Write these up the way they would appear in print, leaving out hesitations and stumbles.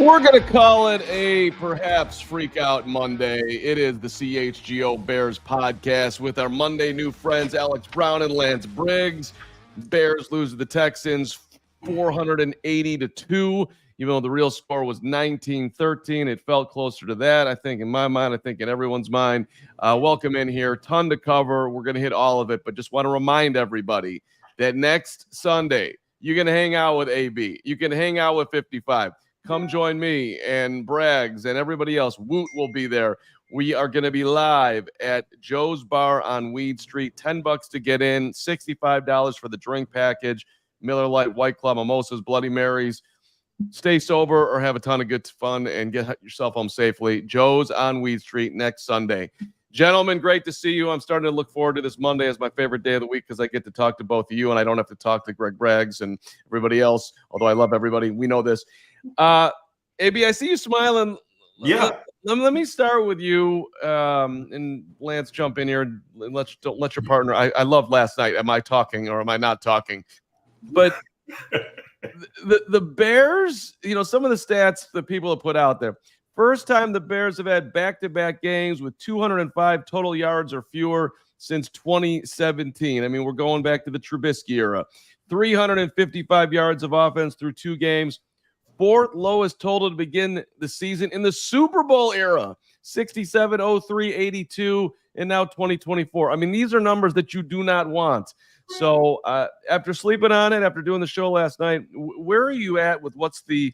We're going to call it a perhaps freak out Monday. It is the CHGO Bears Podcast with our Monday new friends, Alex Brown and Lance Briggs. Bears lose to the Texans 480-2. Even though the real score was 19-13, it felt closer to that, I think, in my mind. I think in everyone's mind. Welcome in here. Ton to cover. We're going to hit all of it, but just want to remind everybody that next Sunday, you're going to hang out with AB. You can hang out with 55. Come join me and Braggs and everybody else. Woot will be there. We are going to be live at Joe's Bar on Weed Street. $10 to get in, $65 for the drink package, Miller Lite, White Claw, mimosas, Bloody Marys. Stay sober or have a ton of good fun and get yourself home safely. Joe's on Weed Street next Sunday. Gentlemen, great to see you. I'm starting to look forward to this Monday as my favorite day of the week because I get to talk to both of you and I don't have to talk to Greg Braggs and everybody else, although I love everybody. We know this. AB, I see you smiling. Yeah. Let me start with you, and Lance, jump in here. And don't let your partner. I love last night. Am I talking or am I not talking? But the Bears, some of the stats that people have put out there. First time the Bears have had back-to-back games with 205 total yards or fewer since 2017. I mean, we're going back to the Trubisky era. 355 yards of offense through 2 games. Fourth lowest total to begin the season in the Super Bowl era. 67, 03, 82, and now 2024. I mean, these are numbers that you do not want. So after sleeping on it, after doing the show last night, where are you at with what's the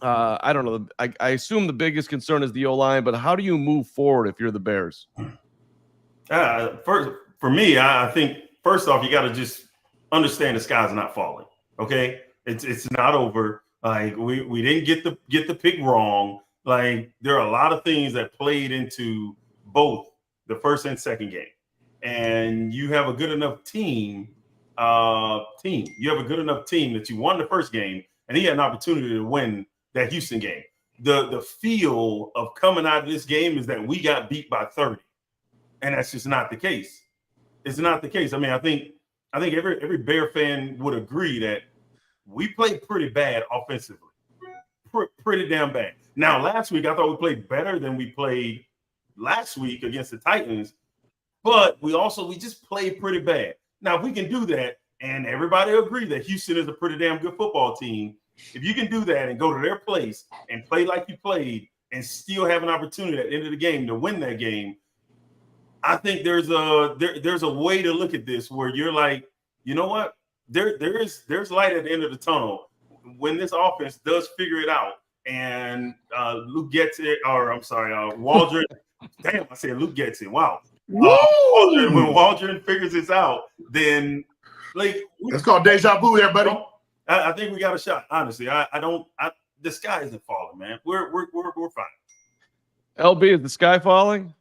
I don't know. I assume the biggest concern is the O-line, but how do you move forward if you're the Bears? First, for me, I think first off, you got to just understand the sky's not falling. Okay, it's not over. Like we didn't get the pick wrong. Like there are a lot of things that played into both the first and second game, and you have a good enough team. You have a good enough team that you won the first game, and he had an opportunity to win that Houston game. The feel of coming out of this game is that we got beat by 30, and that's just not the case. It's not the case. I mean, I think every Bear fan would agree that we played pretty bad offensively, pretty damn bad. Now, last week I thought we played better than we played last week against the Titans, but we just played pretty bad. Now, if we can do that, and everybody agree that Houston is a pretty damn good football team, if you can do that and go to their place and play like you played and still have an opportunity at the end of the game to win that game, I think there's a way to look at this where you're like, you know what? There's light at the end of the tunnel when this offense does figure it out. And Luke gets it, or I'm sorry, Waldron. Damn, I said Luke gets it. Wow. When Waldron figures this out, then it's called deja vu there, buddy. I think we got a shot. Honestly, the sky isn't falling, man. We're fine. LB, is the sky falling?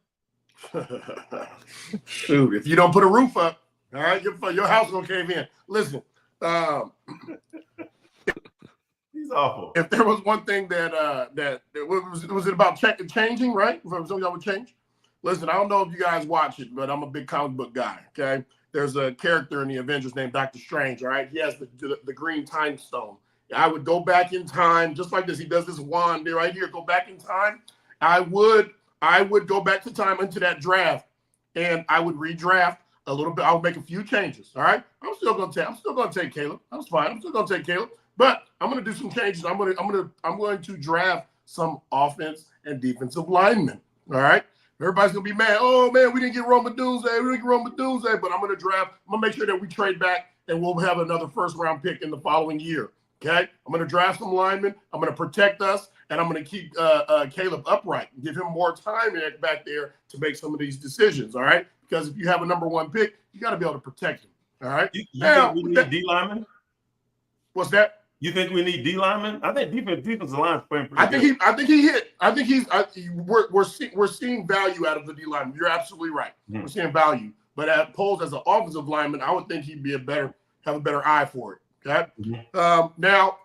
Shoot, if you don't put a roof up, all right, your house gonna cave in. Listen, he's awful. If there was one thing that was it about changing, right? Something that would change. Listen, I don't know if you guys watch it, but I'm a big comic book guy. Okay. There's a character in the Avengers named Dr. Strange, all right? He has the green time stone. I would go back in time, just like this. He does this wand there right here, go back in time. I would go back to time into that draft, and I would redraft a little bit. I would make a few changes, all right? I'm still gonna take Caleb. That's fine. I'm still gonna take Caleb, but I'm gonna do some changes. I'm going to draft some offense and defensive linemen, all right? Everybody's going to be mad. Oh, man, we didn't get Roma Dunze. But I'm going to make sure that we trade back and we'll have another first-round pick in the following year, okay? I'm going to draft some linemen. I'm going to protect us, and I'm going to keep Caleb upright and give him more time back there to make some of these decisions, all right? Because if you have a number 1 pick, you got to be able to protect him, all right? You think we need D linemen? What's that? You think we need D linemen? I think defensive line's playing pretty good. I think he hit. I think we're seeing value out of the D lineman. You're absolutely right. Mm-hmm. We're seeing value, but at posed as an offensive lineman, I would think he'd be have a better eye for it. Okay. Mm-hmm. Now,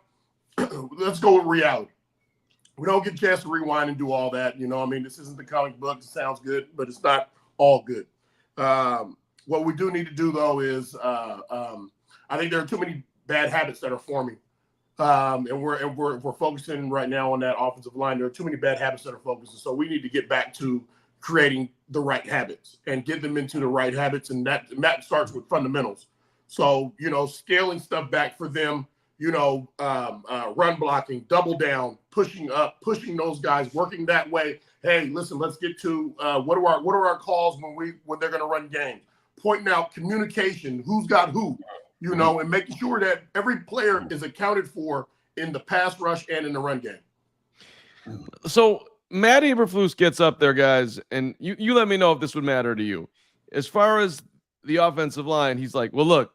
let's go with reality. We don't get a chance to rewind and do all that. I mean, this isn't the comic book. It sounds good, but it's not all good. What we do need to do though is, I think there are too many bad habits that are forming And we're focusing right now on that offensive line. There are too many bad habits that are focused, so we need to get back to creating the right habits and get them into the right habits, and that starts with fundamentals. So scaling stuff back for them. Run blocking, double down, pushing up, pushing those guys, working that way. Hey, listen, let's get to what are our calls when they're going to run games. Pointing out communication, who's got who, and making sure that every player is accounted for in the pass rush and in the run game. So Matt Eberflus gets up there, guys, and you let me know if this would matter to you. As far as the offensive line, he's like, well, look,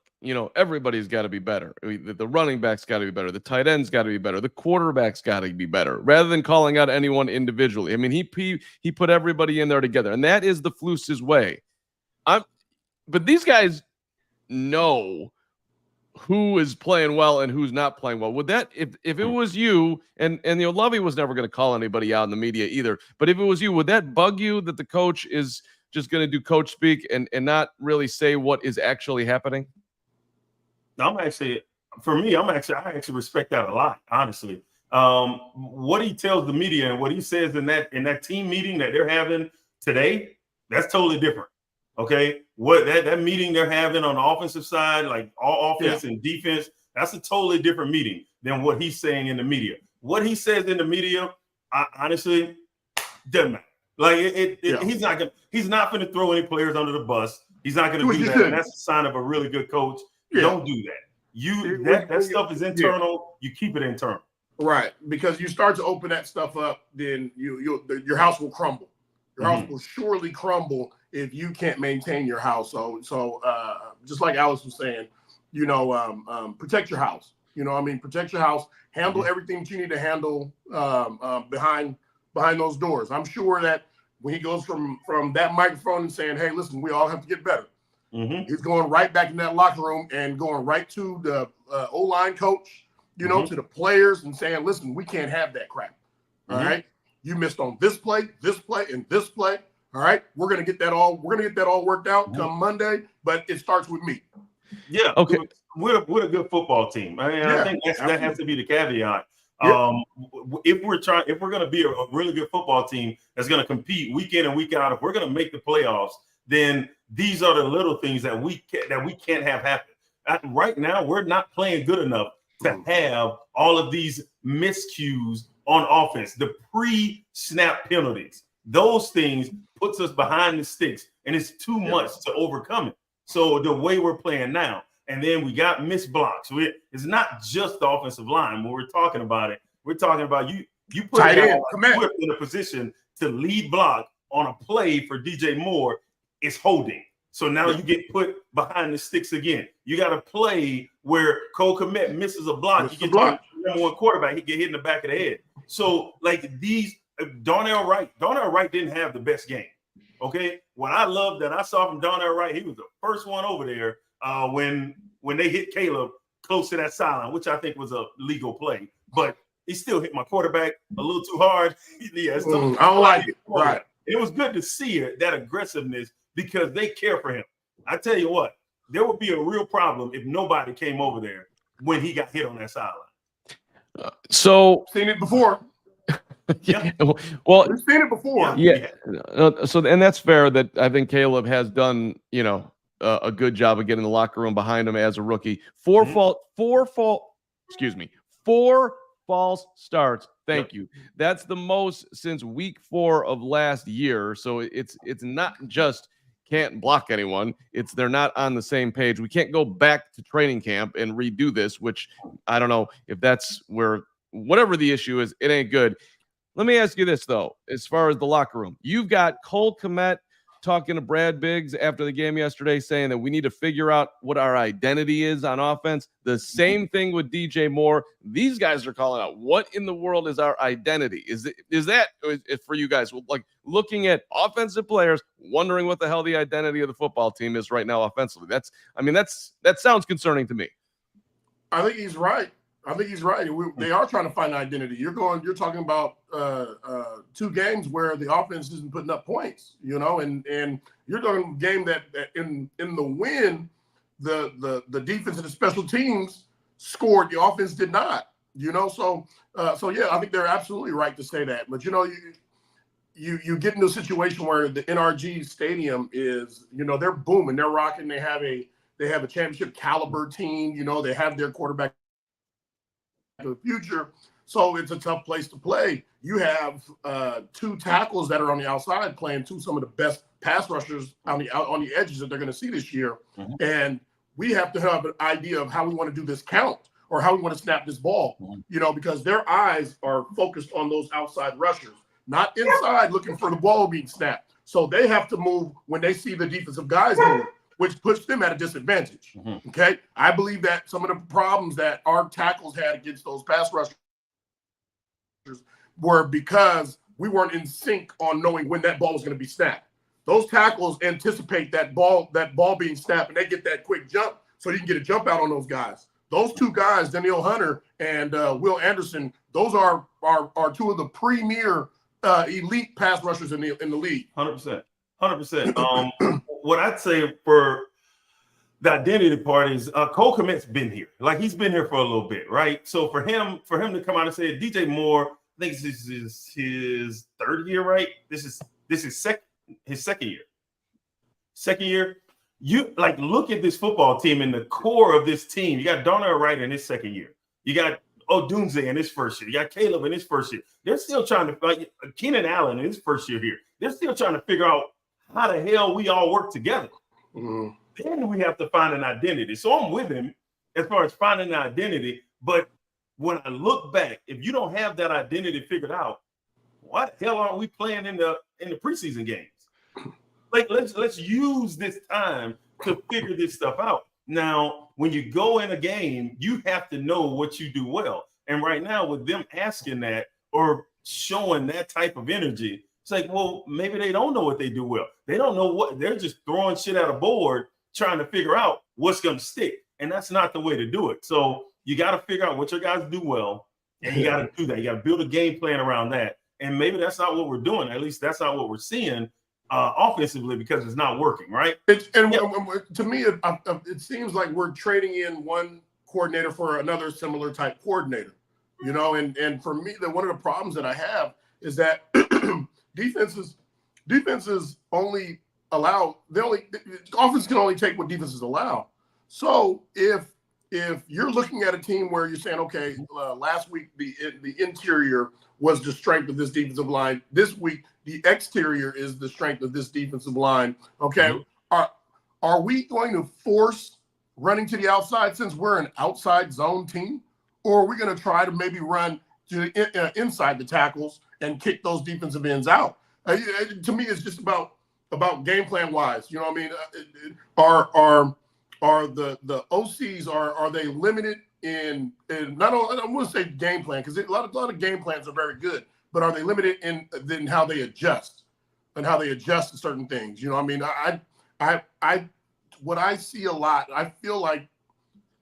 everybody's got to be better. The running back's got to be better. The tight end's got to be better. The quarterback's got to be better, rather than calling out anyone individually. I mean, he put everybody in there together, and that is the Flus's way. But these guys know who is playing well and who's not playing well. Would that, if it was you, and Lovey was never going to call anybody out in the media either, but if it was you, would that bug you that the coach is just going to do coach speak and not really say what is actually happening? I actually respect that a lot, honestly. What he tells the media and what he says in that team meeting that they're having today, that's totally different. Okay, what that meeting they're having on the offensive side, like all offense and defense, that's a totally different meeting than what he's saying in the media. What he says in the media, honestly, doesn't matter. Like he's not going to throw any players under the bus. He's not going to do that. And that's a sign of a really good coach. Yeah. Don't do that. That stuff is internal. You keep it internal. Right, because you start to open that stuff up, then your house will crumble. Your house will surely crumble if you can't maintain your house. So just like Alex was saying, protect your house. Protect your house. Handle everything that you need to handle behind those doors. I'm sure that when he goes from that microphone and saying, "Hey, listen, we all have to get better," he's going right back in that locker room and going right to the O-line coach, to the players and saying, "Listen, we can't have that crap. All right, you missed on this play, and this play. All right, we're gonna get that all worked out come Monday, but it starts with me." Yeah, okay. We're a good football team. I mean, I think that has to be the caveat. If we're going to be a really good football team that's going to compete week in and week out, if we're going to make the playoffs, then these are the little things that we can't have happen. Right now, we're not playing good enough to have all of these miscues on offense, the pre-snap penalties. Those things puts us behind the sticks, and it's too much to overcome it. So the way we're playing now, and then we got missed blocks. It's not just the offensive line. When we're talking about it, we're talking about you put in a position to lead block on a play for DJ Moore. It's holding. So now you get put behind the sticks again. You got a play where Cole Kmet misses a block. You get the number one quarterback. He get hit in the back of the head. So like these, Darnell Wright didn't have the best game. Okay, what I love that I saw from Darnell Wright, he was the first one over there when they hit Caleb close to that sideline, which I think was a legal play, but he still hit my quarterback a little too hard. I don't like it. Right. It was good to see that aggressiveness because they care for him. I tell you what, there would be a real problem if nobody came over there when he got hit on that sideline. Seen it before. Well, we've seen it before. So, and that's fair that I think Caleb has done, a good job of getting the locker room behind him as a rookie. Four false starts. Thank you. That's the most since week 4 of last year. So it's not just can't block anyone. It's they're not on the same page. We can't go back to training camp and redo this, which I don't know if that's where whatever the issue is, it ain't good. Let me ask you this, though, as far as the locker room. You've got Cole Kmet talking to Brad Biggs after the game yesterday saying that we need to figure out what our identity is on offense. The same thing with DJ Moore. These guys are calling out, what in the world is our identity? Is that for you guys, like looking at offensive players, wondering what the hell the identity of the football team is right now offensively? That sounds concerning to me. I think he's right. They are trying to find identity. You're talking about 2 games where the offense isn't putting up points, and you're talking a game that in the win, the defense and the special teams scored. The offense did not. So yeah, I think they're absolutely right to say that. But you get into a situation where the NRG stadium is, they're booming, they're rocking. They have a championship caliber team. They have their quarterback of the future. So it's a tough place to play. You have two tackles that are on the outside playing some of the best pass rushers on the edges that they're going to see this year. Mm-hmm. And we have to have an idea of how we want to do this count or how we want to snap this ball, because their eyes are focused on those outside rushers, not inside looking for the ball being snapped. So they have to move when they see the defensive guys move, which puts them at a disadvantage. Mm-hmm. Okay. I believe that some of the problems that our tackles had against those pass rushers were because we weren't in sync on knowing when that ball was going to be snapped. Those tackles anticipate that ball being snapped, and they get that quick jump so you can get a jump out on those guys. Those two guys, Danielle Hunter and Will Anderson, those are two of the premier elite pass rushers in the league. 100%. What I'd say for the identity part is Cole Kmet's been here. Like, he's been here for a little bit, right? So for him to come out and say DJ Moore, I think this is his third year, right? This is his second year. Second year. You look at this football team and the core of this team. You got Darnell Wright in his second year. You got Odunze in his first year. You got Caleb in his first year. They're still trying to Keenan Allen in his first year here. They're still trying to figure out how the hell we all work together. Mm-hmm. Then we have to find an identity. So I'm with him as far as finding an identity. But when I look back, if you don't have that identity figured out, why the hell aren't we playing in the preseason games? Let's use this time to figure this stuff out. Now, when you go in a game, you have to know what you do well. And right now, with them asking that or showing that type of energy, it's like, well, maybe they don't know what they do well. They don't know what they're just throwing shit at a board, trying to figure out what's going to stick. And that's not the way to do it. So you got to figure out what your guys do well, and you got to do that. You got to build a game plan around that. And maybe that's not what we're doing. At least that's not what we're seeing offensively, because it's not working, right? To me, it seems like we're trading in one coordinator for another similar type coordinator, and for me, one of the problems that I have is that defenses only allow, offense can only take what defenses allow. So if you're looking at a team where you're saying, okay, last week the interior was the strength of this defensive line, this week the exterior is the strength of this defensive line. Okay, mm-hmm. Are we going to force running to the outside since we're an outside zone team, or are we going to try to maybe run to inside the tackles and kick those defensive ends out? To me, it's just about game plan wise. You know what I mean? Are the OCs are they limited in not only, I wouldn't say game plan, because a lot of game plans are very good, but are they limited in how they adjust to certain things? You know what I mean? I what I see a lot, I feel like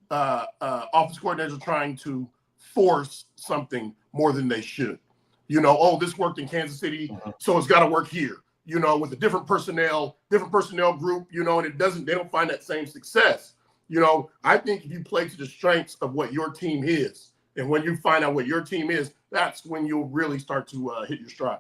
offensive coordinators are trying to force something more than they should. This worked in Kansas City, so it's got to work here. With a different personnel group, and they don't find that same success. I think if you play to the strengths of what your team is, and when you find out what your team is, that's when you'll really start to hit your stride.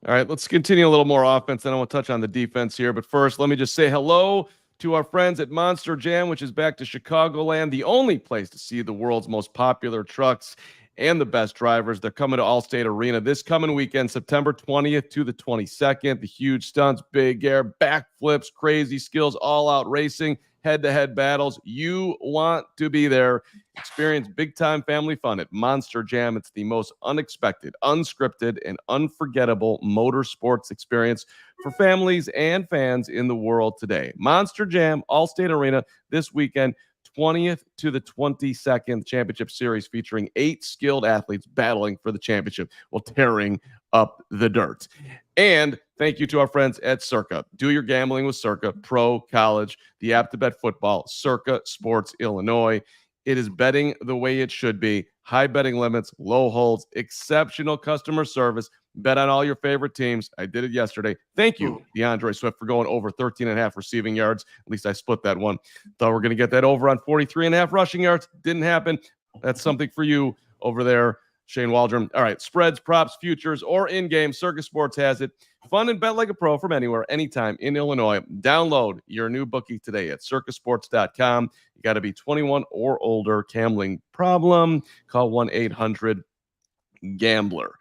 All right, let's continue a little more offense, and I want to touch on the defense here. But first, let me just say hello to our friends at Monster Jam, which is back to Chicagoland, the only place to see the world's most popular trucks and the best drivers. They're coming to Allstate Arena this coming weekend, September 20th to the 22nd. The huge stunts, big air, backflips, crazy skills, all-out racing, head-to-head battles. You want to be there. Experience big-time family fun at Monster Jam. It's the most unexpected, unscripted, and unforgettable motorsports experience for families and fans in the world today. Monster Jam, Allstate Arena, this weekend, 20th to the 22nd, championship series featuring 8 skilled athletes battling for the championship while tearing up the dirt. And thank you to our friends at Circa. Do your gambling with Circa, pro, college, the app to bet football, Circa Sports Illinois. It is betting the way it should be. High betting limits, low holds, exceptional customer service. Bet on all your favorite teams. I did it yesterday. Thank you, DeAndre Swift, for going over 13.5 receiving yards. At least I split that one. Thought we were going to get that over on 43.5 rushing yards. Didn't happen. That's something for you over there. Shane Waldron. All right, spreads, props, futures, or in-game, Circus Sports has it. Fun and bet like a pro from anywhere, anytime in Illinois. Download your new bookie today at circusports.com. You got to be 21 or older. Gambling problem? Call 1-800-GAMBLER.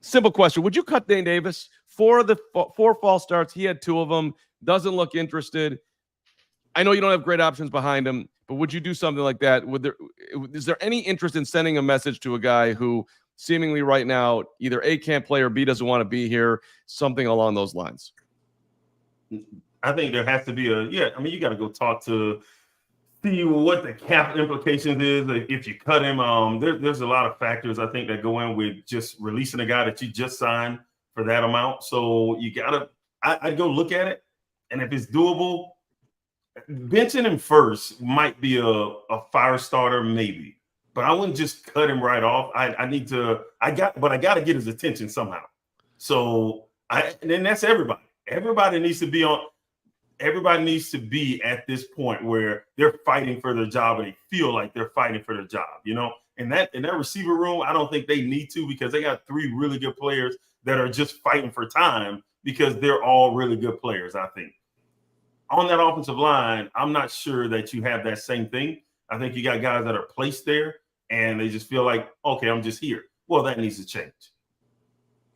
Simple question. Would you cut Dane Davis? For the 4 false starts, he had 2 of them. Doesn't look interested. I know you don't have great options behind him, but would you do something like that? Is there any interest in sending a message to a guy who seemingly right now either A, can't play, or B, doesn't want to be here, something along those lines? I think there has to be you got to go talk to see what the cap implications is if you cut him. There's a lot of factors I think that go in with just releasing a guy that you just signed for that amount. So you got to I'd go look at it, and if it's doable, benching him first might be a fire starter, maybe, but I wouldn't just cut him right off. I got to get his attention somehow. So and then that's everybody. Everybody needs to be at this point where they're fighting for their job and they feel like they're fighting for their job, in that receiver room. I don't think they need to, because they got 3 really good players that are just fighting for time because they're all really good players, I think. On that offensive line, I'm not sure that you have that same thing. I think you got guys that are placed there and they just feel like, okay, I'm just here. Well, that needs to change.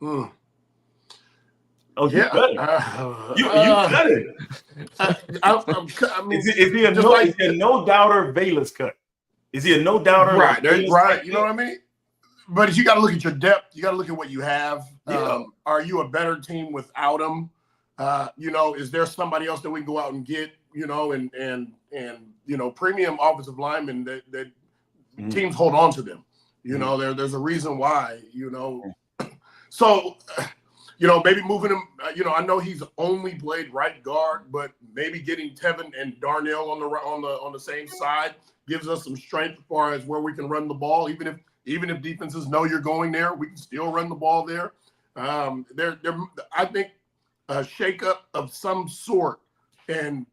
Mm. Oh, you cut it. You cut it. I mean, is he a no-doubter Bayless cut? Is he a no-doubter? Right. You know what I mean? But you got to look at your depth. You got to look at what you have. Yeah. Are you a better team without him? Is there somebody else that we can go out and get, and premium offensive linemen that teams hold on to them. There's a reason why, So, maybe moving him, I know he's only played right guard, but maybe getting Tevin and Darnell on the same side gives us some strength as far as where we can run the ball. Even if defenses know you're going there, we can still run the ball there. I think a shakeup of some sort and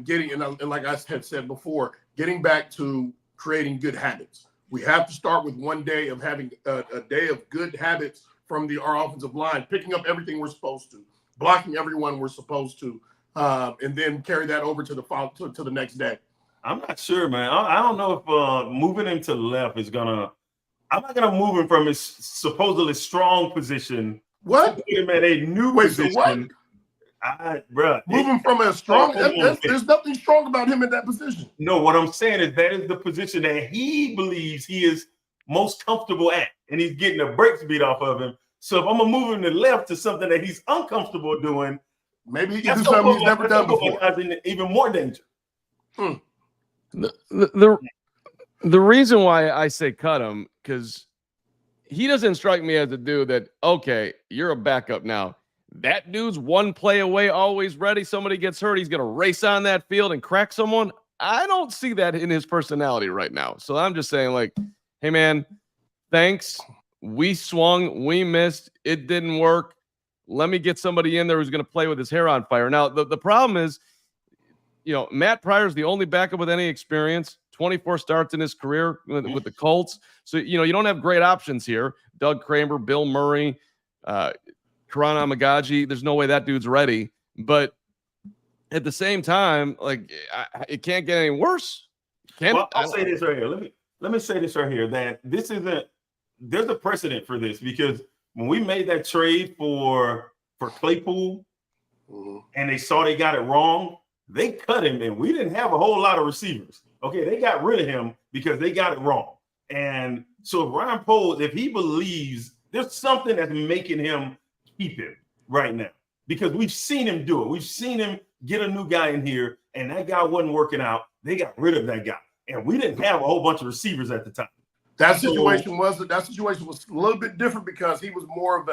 getting, and like I had said before, getting back to creating good habits. We have to start with one day of having a day of good habits from our offensive line, picking up everything we're supposed to, blocking everyone we're supposed to, and then carry that over to the next day. I'm not sure, man. I don't know if moving him to left is gonna. I'm not gonna move him from his supposedly strong position. What? Put him at a new position. So what? Moving from a strong. There's nothing strong about him in that position. No, what I'm saying is that is the position that he believes he is most comfortable at, and he's getting the brakes beat off of him. So if I'm gonna move him to left to something that he's uncomfortable doing, maybe he can do something he's never done before. In even more danger. The reason why I say cut him, because he doesn't strike me as a dude that, okay, you're a backup now. That dude's one play away, always ready. Somebody gets hurt, he's going to race on that field and crack someone. I don't see that in his personality right now. So I'm just saying, like, hey, man, thanks. We swung, we missed. It didn't work. Let me get somebody in there who's going to play with his hair on fire. Now, the problem is, Matt Pryor's the only backup with any experience. 24 starts in his career with the Colts. So, you don't have great options here. Doug Kramer, Bill Murray, Karan Amagaji. There's no way that dude's ready. But at the same time, like, it can't get any worse. I'll say this right here. Let me say this right here, that this isn't – there's a precedent for this, because when we made that trade for Claypool and they saw they got it wrong, they cut him, and we didn't have a whole lot of receivers. Okay, they got rid of him because they got it wrong. And so Ryan Poles, if he believes there's something that's making him keep him right now, because we've seen him do it. We've seen him get a new guy in here, and that guy wasn't working out. They got rid of that guy. And we didn't have a whole bunch of receivers at the time. That situation was a little bit different, because he was more of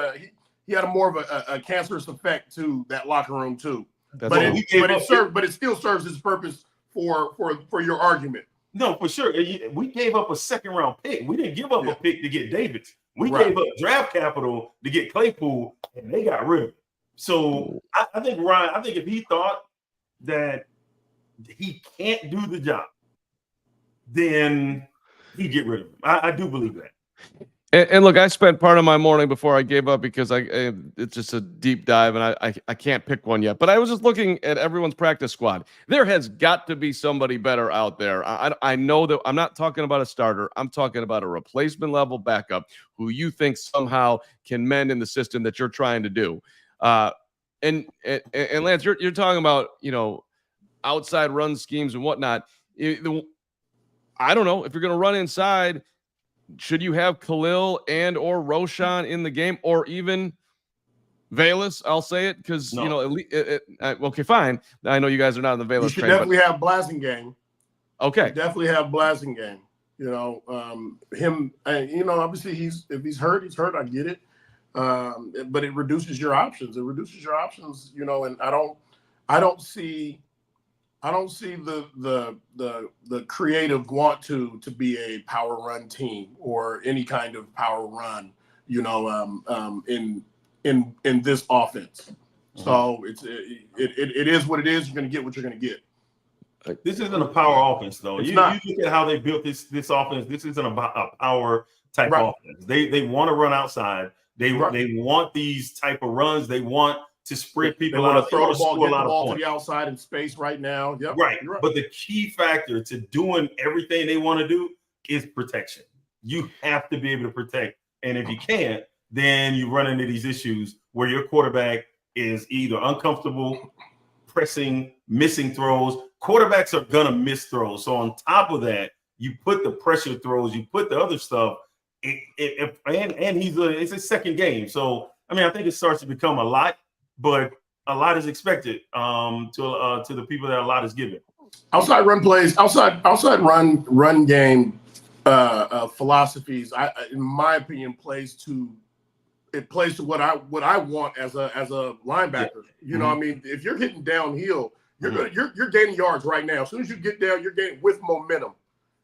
he had more of a cancerous effect to that locker room too. But it still serves its purpose for your argument. No, for sure. We gave up a second-round pick. We didn't give up a pick to get Davis. We gave up draft capital to get Claypool, and they got rid of him. So I think Ryan, if he thought that he can't do the job, then he'd get rid of him. I do believe that. And look, I spent part of my morning before I gave up because it's just a deep dive, and I can't pick one yet. But I was just looking at everyone's practice squad. There has got to be somebody better out there. I know that I'm not talking about a starter. I'm talking about a replacement level backup who you think somehow can mend in the system that you're trying to do. And Lance, you're talking about, outside run schemes and whatnot. I don't know if you're going to run inside. Should you have Khalil and or Roshan in the game, or even Velus? I'll say it because okay, fine. I know you guys are not in the Velus. You should definitely have Blasingame. Okay, definitely have Blasingame. Him. Obviously if he's hurt, he's hurt. I get it, but it reduces your options. And I don't see the creative want to be a power run team or any kind of power run, in this offense. So it is what it is. You're going to get what you're going to get. This isn't a power offense, though. You look at how they built this offense. This isn't about a power type offense. They want to run outside. They want these type of runs. They want to spread people out, throw the ball to the outside in space right now. Yep. Right. But the key factor to doing everything they want to do is protection. You have to be able to protect. And if you can't, then you run into these issues where your quarterback is either uncomfortable, pressing, missing throws. Quarterbacks are going to miss throws. So on top of that, you put the pressure throws, you put the other stuff, it's a second game. So, I think it starts to become a lot. But a lot is expected to the people that a lot is given. Outside run plays, outside run game philosophies. In my opinion, plays to what I want as a linebacker. Yeah. If you're hitting downhill, you're gaining yards right now. As soon as you get down, you're gaining with momentum.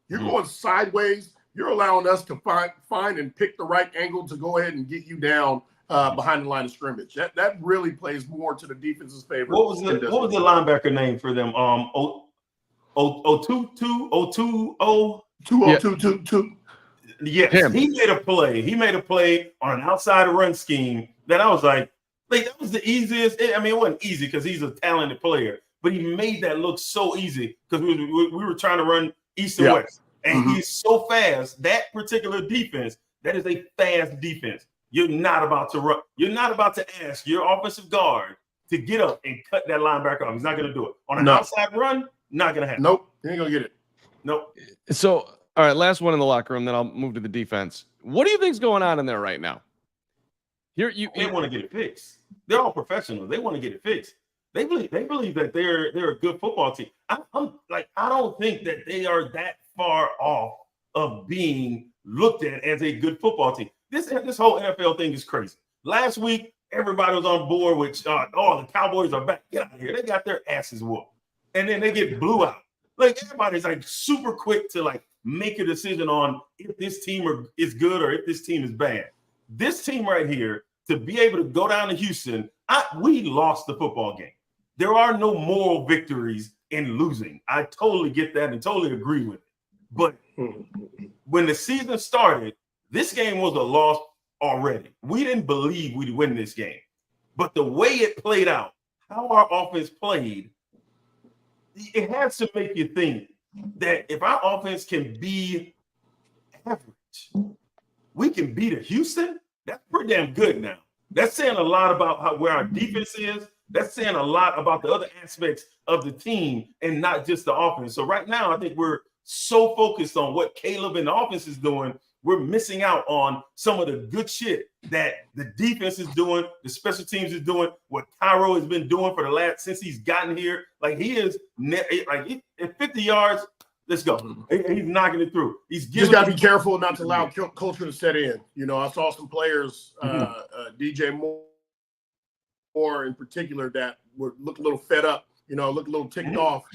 You're going sideways. You're allowing us to find and pick the right angle to go ahead and get you down behind the line of scrimmage. That really plays more to the defense's favor. What was the linebacker name for them? 2022. Yes, him. He made a play. He made a play on an outside run scheme that I was like that was the easiest. It wasn't easy because he's a talented player, but he made that look so easy because we were trying to run east and west, and he's so fast. That particular defense, that is a fast defense. You're not about to run. You're not about to ask your offensive guard to get up and cut that linebacker off. He's not going to do it. On an outside run, not going to happen. Nope. He ain't going to get it. Nope. So, all right, last one in the locker room, then I'll move to the defense. What do you think's going on in there right now? They want to get it fixed. They're all professionals. They want to get it fixed. They believe that they're a good football team. I don't think that they are that far off of being looked at as a good football team. This whole NFL thing is crazy. Last week, everybody was on board with, the Cowboys are back. Get out of here. They got their asses whooped. And then they get blew out. Everybody's super quick to make a decision on if this team is good or if this team is bad. This team right here, to be able to go down to Houston, we lost the football game. There are no moral victories in losing. I totally get that and totally agree with it. But when the season started, this game was a loss already. We didn't believe we'd win this game. But the way it played out, how our offense played, it has to make you think that if our offense can be average, we can beat a Houston. That's pretty damn good now. That's saying a lot about where our defense is. That's saying a lot about the other aspects of the team and not just the offense. So right now, I think we're so focused on what Caleb and the offense is doing, we're missing out on some of the good shit that the defense is doing, the special teams is doing, what Cairo has been doing for the last since he's gotten here. He is at 50 yards. Let's go. He's knocking it through. Just got to be careful not to allow culture to set in. I saw some players, DJ Moore in particular, that look a little fed up. Look a little ticked off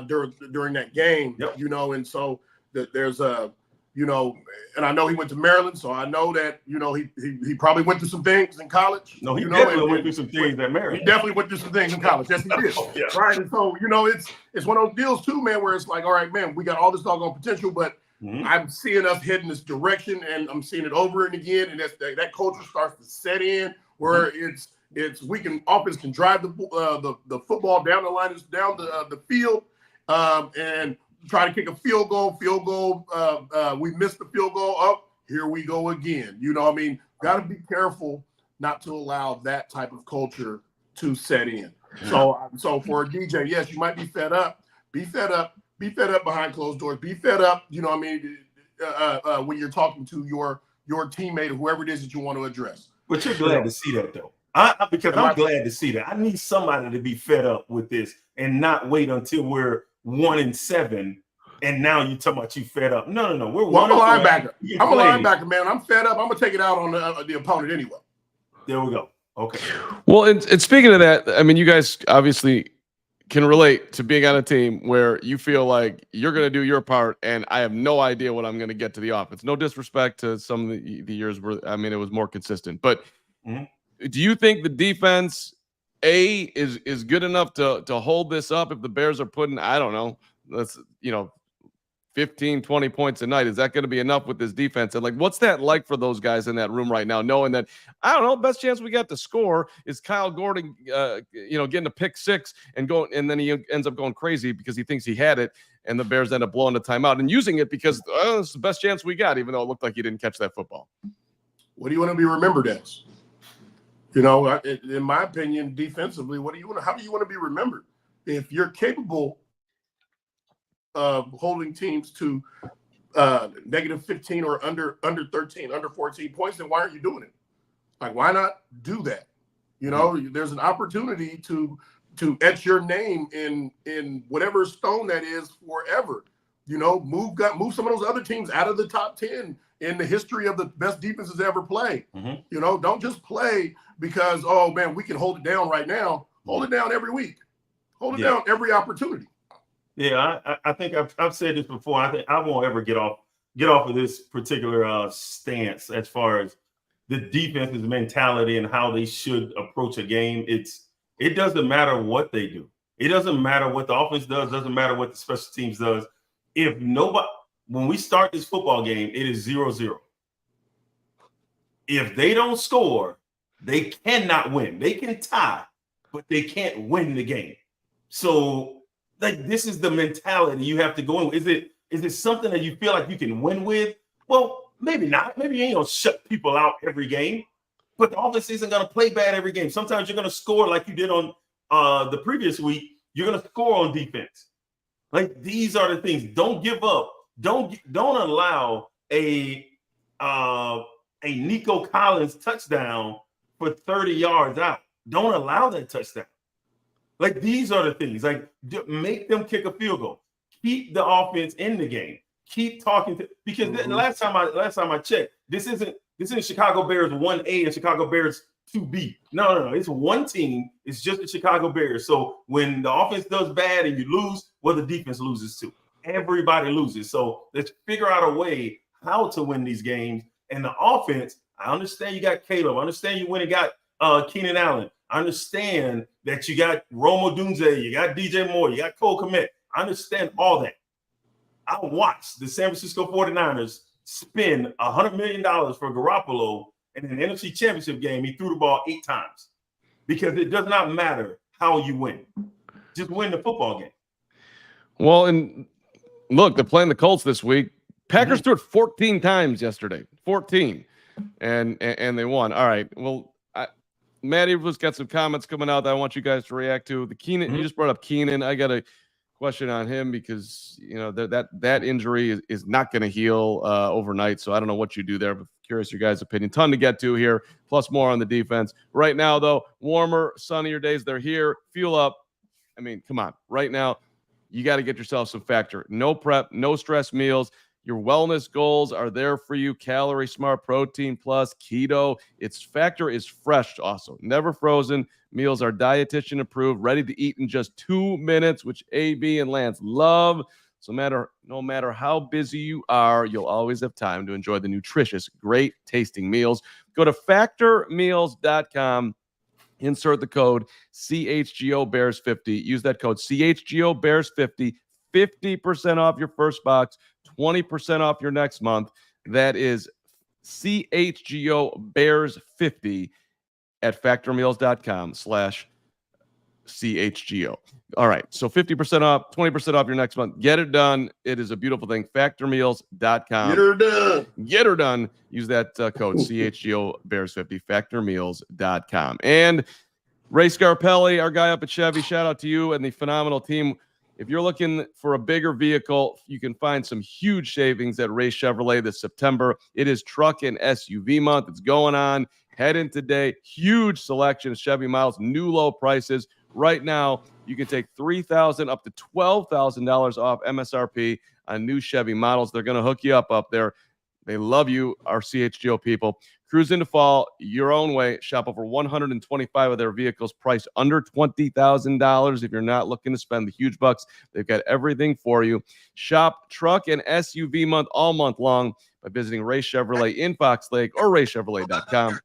during that game. Yep. And so there's a. And I know he went to Maryland, so I know that, he probably went through some things in college. No, he definitely went through some things at Maryland. He definitely went through some things in college. Yes, he did. Yeah. Right. And so, it's one of those deals too, man, where it's like, all right, man, we got all this doggone potential, but I'm seeing us heading this direction, and I'm seeing it over and again, and that culture starts to set in where offense can drive the football down the line, down the field, and try to kick a field goal. We missed the field goal. Oh, here we go again. Got to be careful not to allow that type of culture to set in. So for a DJ, yes, you might be fed up. Be fed up behind closed doors. Be fed up, when you're talking to your teammate or whoever it is that you want to address. But you're glad to see that, though. Because I'm glad to see that. I need somebody to be fed up with this and not wait until we're 1-7, and now you talking about you fed up. No. I'm a linebacker. Man. I'm fed up. I'm gonna take it out on the opponent anyway. There we go. Okay. Well, and speaking of that, I mean, you guys obviously can relate to being on a team where you feel like you're going to do your part, and I have no idea what I'm going to get to the offense. No disrespect to some of the years where, I mean, it was more consistent. But do you think the defense, is good enough to hold this up if the Bears are putting, I don't know, 15, 20 points a night? Is that going to be enough with this defense? And what's that like for those guys in that room right now, knowing that, I don't know, best chance we got to score is Kyle Gordon, getting a pick six and then he ends up going crazy because he thinks he had it, and the Bears end up blowing the timeout and using it because it's the best chance we got, even though it looked like he didn't catch that football. What do you want to be remembered as? In my opinion, defensively, how do you want to be remembered? If you're capable of holding teams to negative 15 or under 13, under 14 points, then why aren't you doing it? Why not do that? There's an opportunity to etch your name in whatever stone that is forever. Move some of those other teams out of the top 10 in the history of the best defenses ever played. Don't just play because, oh man, we can hold it down right now. Hold it down every week. Hold it down every opportunity. Yeah, I think I've said this before. I think I won't ever get off of this particular stance as far as the defense's mentality and how they should approach a game. It doesn't matter what they do. It doesn't matter what the offense does. Doesn't matter what the special teams does. When we start this football game, it is 0-0. If they don't score, they cannot win. They can tie, but they can't win the game. So, this is the mentality you have to go in with. Is it something that you feel like you can win with? Well, maybe not. Maybe you ain't gonna shut people out every game, but the offense isn't gonna play bad every game. Sometimes you're gonna score like you did on the previous week. You're gonna score on defense. These are the things. Don't give up. Don't allow a Nico Collins touchdown for 30 yards out. Don't allow that touchdown. These are the things. Make them kick a field goal. Keep the offense in the game. Keep talking because the last time I checked, this isn't Chicago Bears 1A and Chicago Bears 2B. No. It's one team. It's just the Chicago Bears. So when the offense does bad and you lose, the defense loses too. Everybody loses. So let's figure out a way how to win these games. And the offense, I understand you got Caleb. I understand you went and got Keenan Allen. I understand that you got Rome Odunze, you got DJ Moore, you got Cole Kmet. I understand all that. I watched the San Francisco 49ers spend $100 million for Garoppolo, and in the NFC Championship game, he threw the ball 8 times because it does not matter how you win. Just win the football game. Well, and look, they're playing the Colts this week. Packers threw it 14 times yesterday. 14. And they won. All right. Well, Matt Eberflus got some comments coming out that I want you guys to react to. The Keenan, you just brought up Keenan. I got a question on him because that injury is not going to heal overnight. So I don't know what you do there, but curious your guys' opinion. Ton to get to here, plus more on the defense. Right now, though, warmer, sunnier days. They're here. Fuel up. I mean, come on. Right now, you got to get yourself some Factor. No prep, no stress meals. Your wellness goals are there for you. Calorie Smart, Protein Plus, Keto. Its Factor is fresh also. Never frozen. Meals are dietitian approved, ready to eat in just 2 minutes, which AB and Lance love. So no matter how busy you are, you'll always have time to enjoy the nutritious, great tasting meals. Go to factormeals.com. Insert the code CHGO Bears 50. Use that code CHGO Bears 50. 50% off your first box, 20% off your next month. That is CHGO Bears 50 at factormeals.com/CHGO. All right. So 50% off, 20% off your next month. Get it done. It is a beautiful thing. Factormeals.com. Get her done. Get her done. Use that code CHGO Bears 50, factormeals.com. And Ray Scarpelli, our guy up at Chevy, shout out to you and the phenomenal team. If you're looking for a bigger vehicle, you can find some huge savings at Ray Chevrolet this September. It is truck and SUV month. It's going on. Head in today. Huge selection of Chevy models, new low prices. Right now, you can take $3,000 up to $12,000 off MSRP on new Chevy models. They're going to hook you up there. They love you, our CHGO people. Cruise into fall your own way. Shop over 125 of their vehicles priced under $20,000. If you're not looking to spend the huge bucks, they've got everything for you. Shop truck and SUV month all month long by visiting Ray Chevrolet in Fox Lake or raychevrolet.com.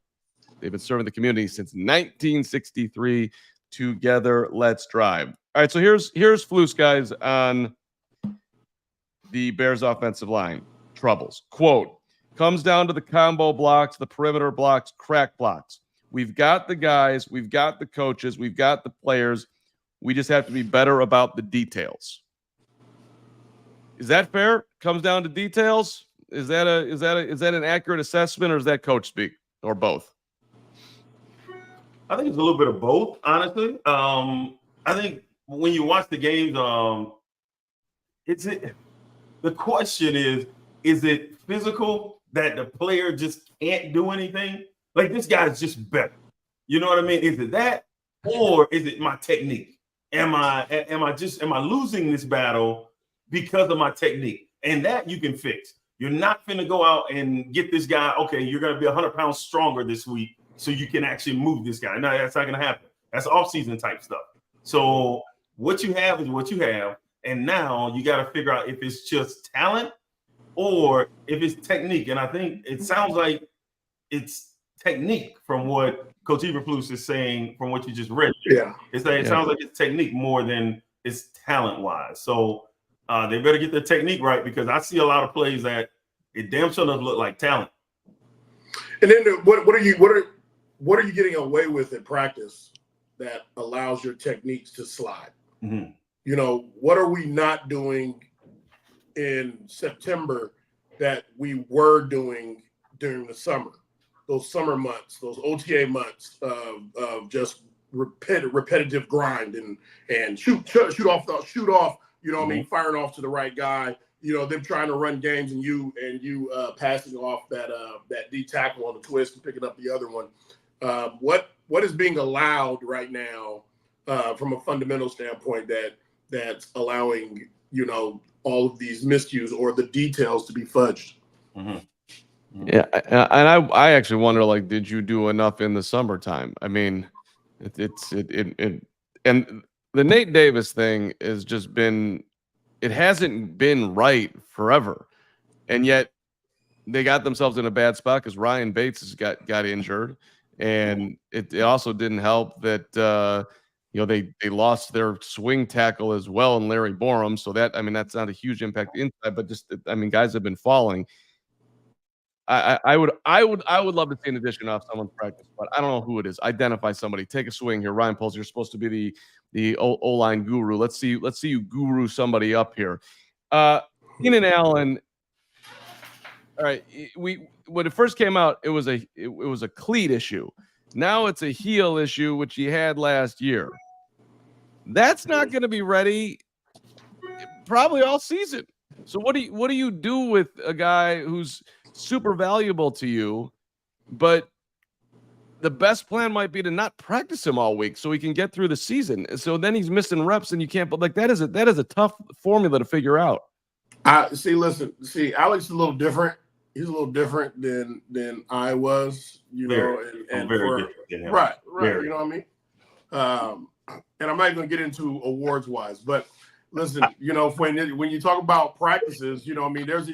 They've been serving the community since 1963. Together, let's drive. All right, so here's Flus, guys, on the Bears offensive line troubles. Quote, comes down to the combo blocks, the perimeter blocks, crack blocks. We've got the guys, we've got the coaches, we've got the players. We just have to be better about the details. Is that fair? Comes down to details? Is that an accurate assessment, or is that coach speak, or both? I think it's a little bit of both, honestly. I think when you watch the games, the question is it physical that the player just can't do anything? Like, this guy's just better. You know what I mean? Is it that, or is it my technique? Am I losing this battle because of my technique? And that you can fix. You're not finna go out and get this guy, okay, you're gonna be 100 pounds stronger this week so you can actually move this guy. No, that's not gonna happen. That's off-season type stuff. So what you have is what you have, and now you got to figure out if it's just talent or if it's technique. And I think it sounds like it's technique from what Coach Eberflus is saying from what you just read. Yeah. It sounds like it's technique more than it's talent-wise. So they better get their technique right, because I see a lot of plays that it damn sure doesn't look like talent. And then what are you getting away with in practice that allows your techniques to slide? Mm-hmm. You know, what are we not doing in September that we were doing during the summer? Those summer months, those OTA months of just repetitive grind and shoot off. You know what I mean? Firing off to the right guy. You know, them trying to run games and you passing off that D tackle on the twist and picking up the other one. What is being allowed right now from a fundamental standpoint that's allowing, you know, all of these miscues or the details to be fudged? Mm-hmm. Yeah, and I actually wonder, like, did you do enough in the summertime? I mean, and the Nate Davis thing has just been, it hasn't been right forever, and yet they got themselves in a bad spot because Ryan Bates has got injured, and it also didn't help that they lost their swing tackle as well in Larry Borum. So that, I mean, that's not a huge impact inside, but just, I mean, guys have been falling. I would love to see an addition off someone's practice, but I don't know who it is. Identify somebody. Take a swing here. Ryan Poles, you're supposed to be the O-line guru. Let's see you guru somebody up here. Keenan Allen. All right, when it first came out, it was a cleat issue. Now it's a heel issue, which he had last year. That's not going to be ready probably all season. So what do you do with a guy who's super valuable to you, but the best plan might be to not practice him all week so he can get through the season? So then he's missing reps, and you can't. But like that is a tough formula to figure out. Alex is a little different. He's a little different than I was, you know, and very different. Right. Very. You know what I mean? And I'm not even gonna get into awards wise, but listen, you know, when you talk about practices, you know, I mean, there was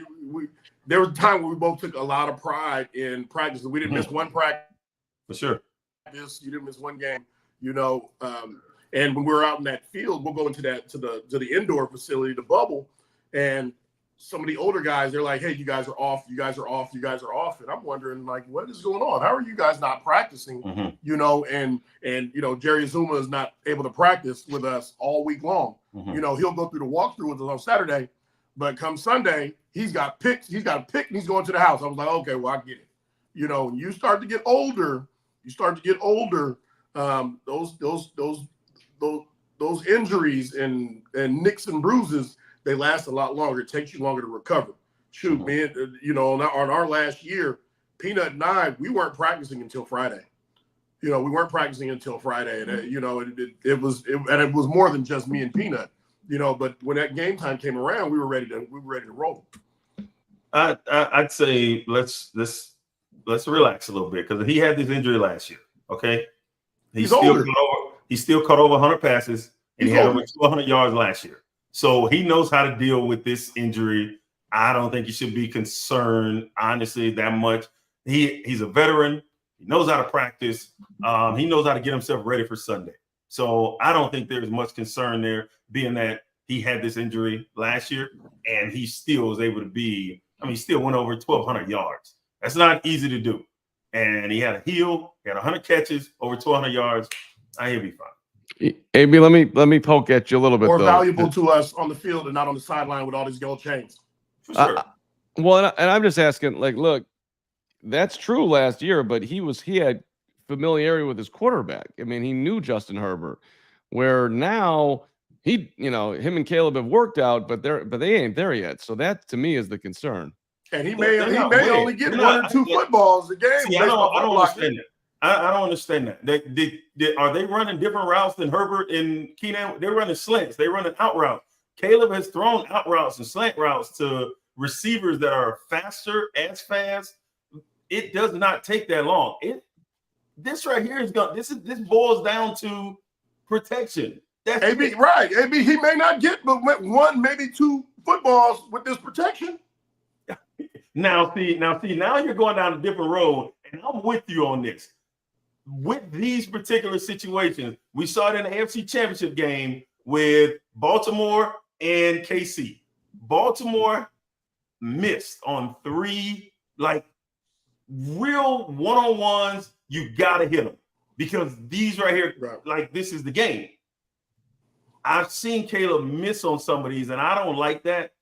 a time where we both took a lot of pride in practice. We didn't miss one practice. For sure. You didn't miss one game, you know. And when we're out in that field, we'll go into to the indoor facility, the bubble, and some of the older guys, they're like, hey, you guys are off, you guys are off, you guys are off. And I'm wondering, like, what is going on? How are you guys not practicing? You know, and you know, Jerry Azuma is not able to practice with us all week long. You know, he'll go through the walkthrough with us on Saturday, but come Sunday, he's got picks, he's got a pick, and he's going to the house. I was like, okay, well, I get it. You know, when you start to get older, those injuries and nicks and bruises, they last a lot longer. It takes you longer to recover. Shoot, man, you know, on our last year, Peanut and I, we weren't practicing until Friday. You know, we weren't practicing until Friday, and you know, it was more than just me and Peanut. You know, but when that game time came around, we were ready to roll. I'd say let's relax a little bit, because he had this injury last year. Okay, he still caught over 100 passes, and he had over 200 yards last year. So he knows how to deal with this injury. I don't think he should be concerned, honestly, that much. He's a veteran. He knows how to practice. He knows how to get himself ready for Sunday. So I don't think there's much concern there, being that he had this injury last year and he still was able to be, I mean, he still went over 1,200 yards. That's not easy to do. And he had a heel, he had 100 catches, over 1,200 yards. He'll be fine. AB, let me poke at you a little bit. More valuable to us on the field and not on the sideline with all these gold chains. For sure. Well, and I'm just asking, like, look, that's true last year, but he had familiarity with his quarterback. I mean, he knew Justin Herbert, where now him and Caleb have worked out, but they ain't there yet. So that to me is the concern. And he may only get one or two footballs a game. See, I don't understand that. I don't understand that. Are they running different routes than Herbert and Keenan? They're running slants. They're running out routes. Caleb has thrown out routes and slant routes to receivers that are faster, as fast. It does not take that long. This right here is going. This boils down to protection. That's AB, right? AB, he may not get but one, maybe two footballs with this protection. Now you're going down a different road, and I'm with you on this. With these particular situations, we saw it in the AFC Championship game with Baltimore and KC. Baltimore missed on 3 like real one-on-ones. You gotta hit them, because these right here, like, this is the game. I've seen Caleb miss on some of these, and I don't like that.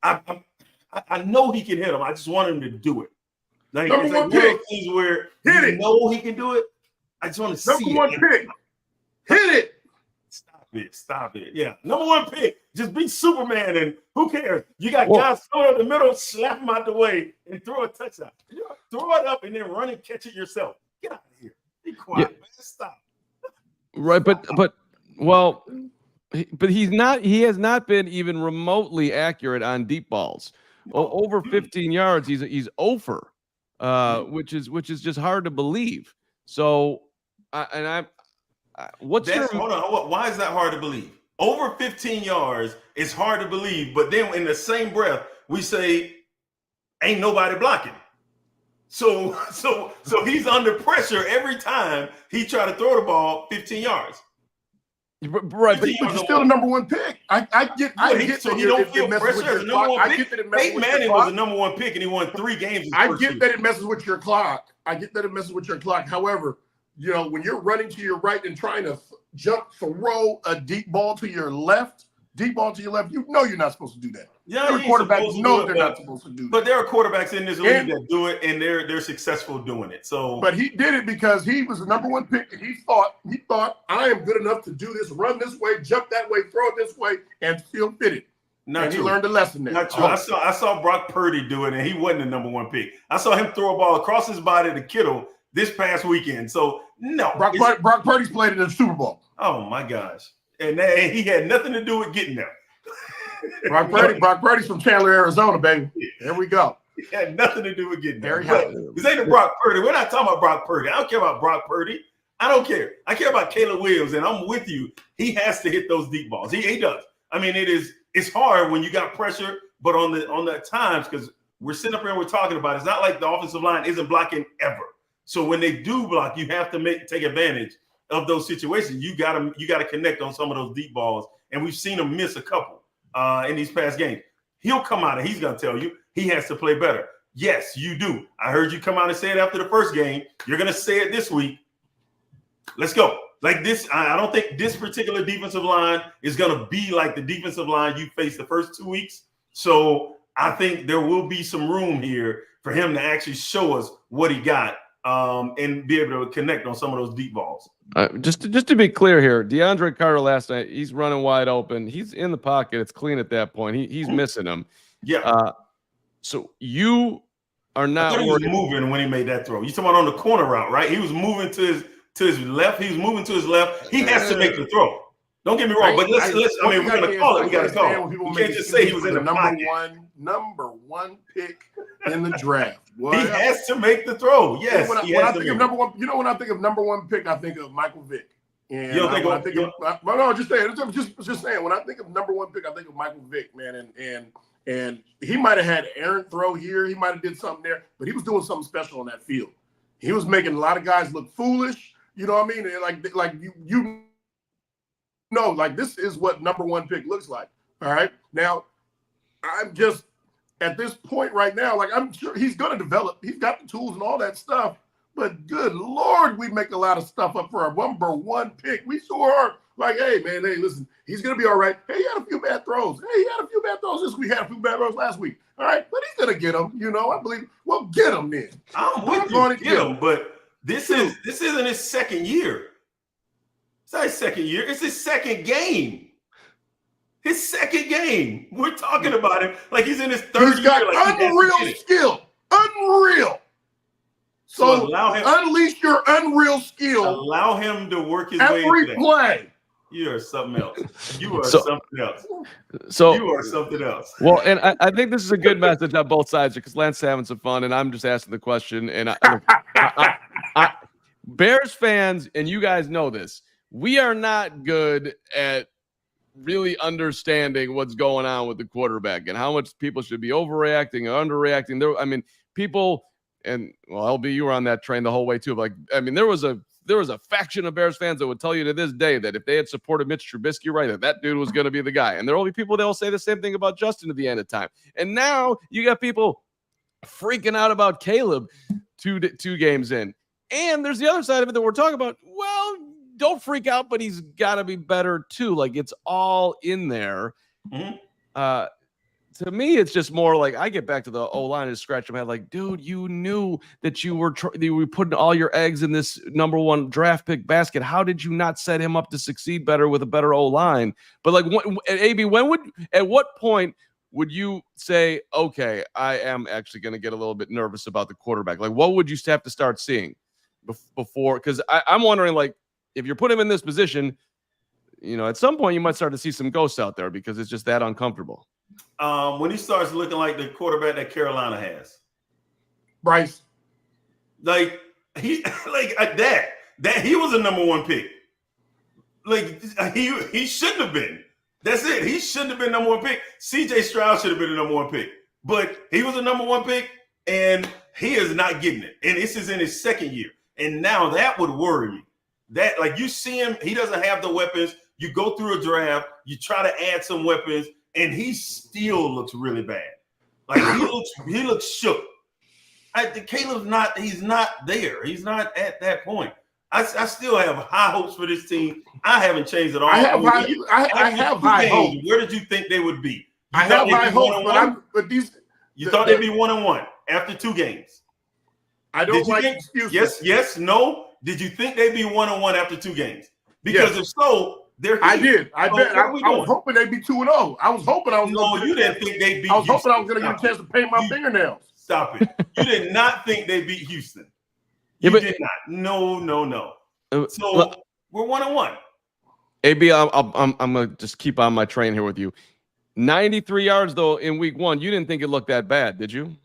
I know he can hit them. I just want him to do it. Like, it's like one of those things where you know he can do it. I just want to see it. Number 1 pick. Hit it. Stop it. Yeah. Number 1 pick. Just be Superman, and who cares? You got guys throw it in the middle, slap him out the way, and throw a touchdown. Throw it up and then run and catch it yourself. Get out of here. Be quiet, man. Stop. Right, but he has not been even remotely accurate on deep balls. Over 15 yards, he's over, which is just hard to believe. So, why is that hard to believe? Over 15 yards is hard to believe, but then in the same breath, we say, ain't nobody blocking. So he's under pressure every time he try to throw the ball 15 yards. Right, but he's still the number 1 pick. I get so you don't feel pressure as a number 1 pick. Peyton Manning was a number 1 pick, and he won 3 games. I get that it messes with your clock. However, you know, when you're running to your right and trying to throw a deep ball to your left, you know you're not supposed to do that. Yeah, quarterbacks know they're not supposed to do that. But there are quarterbacks in this league that do it, and they're successful doing it. So, but he did it because he was the number 1 pick, and he thought I am good enough to do this, run this way, jump that way, throw it this way, and still fit it. He learned a lesson there. Not true. I saw Brock Purdy do it, and he wasn't the number 1 pick. I saw him throw a ball across his body to Kittle this past weekend. So no, Brock Purdy's played in the Super Bowl. Oh my gosh, and he had nothing to do with getting there. Brock Purdy's from Chandler, Arizona, baby. There we go. It had nothing to do with getting there. This ain't a Brock Purdy. We're not talking about Brock Purdy. I don't care about Brock Purdy. I don't care. I care about Caleb Williams, and I'm with you. He has to hit those deep balls. He does. I mean, it's hard when you got pressure, but on the times, because we're sitting up here and we're talking about it, it's not like the offensive line isn't blocking ever. So when they do block, you have to take advantage of those situations, you gotta connect on some of those deep balls, and we've seen him miss a couple in these past games. He'll come out and he's gonna tell you he has to play better. Yes, you do. I heard you come out and say it after the first game. You're gonna say it this week. Let's go. Like this, I don't think this particular defensive line is gonna be like the defensive line you faced the first 2 weeks. So I think there will be some room here for him to actually show us what he got and be able to connect on some of those deep balls. Just to be clear here, DeAndre Carter last night, he's running wide open. He's in the pocket. It's clean at that point. He's missing him. Yeah. So you are not he was moving when he made that throw. You talking about on the corner route, right? He was moving to his left. He was moving to his left. He has to make the throw. Don't get me wrong, but let's I mean, we're gonna call it. We gotta call it. You can't just say he was in the number one pick in the draft. He has to make the throw. Yes. When I think of number one, when I think of number one pick, I think of Michael Vick. And just saying. Just saying. When I think of number one pick, I think of Michael Vick, man. And he might have had errant throw here. He might have did something there, but he was doing something special on that field. He was making a lot of guys look foolish. You know what I mean? And like you know, like this is what number one pick looks like. All right. Now, I'm just at this point right now, like I'm sure he's going to develop. He's got the tools and all that stuff. But good Lord, we make a lot of stuff up for our number one pick. We sure are. Like, hey, man, hey, listen, he's going to be all right. Hey, he had a few bad throws. Hey, he had a few bad throws this week. He had a few bad throws last week. All right, but he's going to get them. You know, I believe. Well, get him then. I'm with you. Get him, but this isn't his second year. It's not his second year. It's his second game. His second game. We're talking about him like he's in his third year. He's got unreal skill. Unreal. So allow him, unleash your unreal skill. Allow him to work his way. Every play. You are something else. You are something else. So you are something else. Well, and I think this is a good message on both sides because Lance is having some fun, and I'm just asking the question. And Bears fans, and you guys know this, we are not good at really understanding what's going on with the quarterback and how much people should be overreacting or underreacting. There, I mean, people, and well, LB, you were on that train the whole way too. Like, I mean, there was a faction of Bears fans that would tell you to this day that if they had supported Mitch Trubisky, right, that dude was going to be the guy. And there will be people that will say the same thing about Justin at the end of time. And now you got people freaking out about Caleb two games in. And there's the other side of it that we're talking about. Well, don't freak out, but he's got to be better too. Like, it's all in there. Mm-hmm. To me, it's just more like I get back to the O-line and scratch my head like, dude, you knew that you were putting all your eggs in this number one draft pick basket. How did you not set him up to succeed better with a better O-line? But like, AB, at what point would you say, okay, I am actually going to get a little bit nervous about the quarterback? Like, what would you have to start seeing before? Because I'm wondering, like, if you're putting him in this position, you know, at some point you might start to see some ghosts out there because it's just that uncomfortable. When he starts looking like the quarterback that Carolina has, Bryce, like he that he was a number one pick. Like he shouldn't have been. That's it. He shouldn't have been number one pick. CJ Stroud should have been the number one pick, but he was a number one pick, and he is not getting it. And this is in his second year, and now that would worry me. That, like, you see him, he doesn't have the weapons. You go through a draft, you try to add some weapons, and he still looks really bad. Like, he looks shook. Caleb's not, he's not there. He's not at that point. I still have high hopes for this team. I haven't changed at all. I have high hopes. Where did you think they would be? I have high hopes, but these. You thought they'd be 1-1 after 2 games. I don't like excuses. Yes, no. Did you think they'd be 1-1 after 2 games? Because if so, they're. I did. I bet. I was hoping they'd be 2-0. I was hoping I was. No, you didn't think they'd beat. I was hoping I was going to get a chance to paint my fingernails. Stop it! You did not think they beat Houston. You did not. No. So we're 1-1. AB, I'm gonna just keep on my train here with you. 93 yards though in week 1. You didn't think it looked that bad, did you?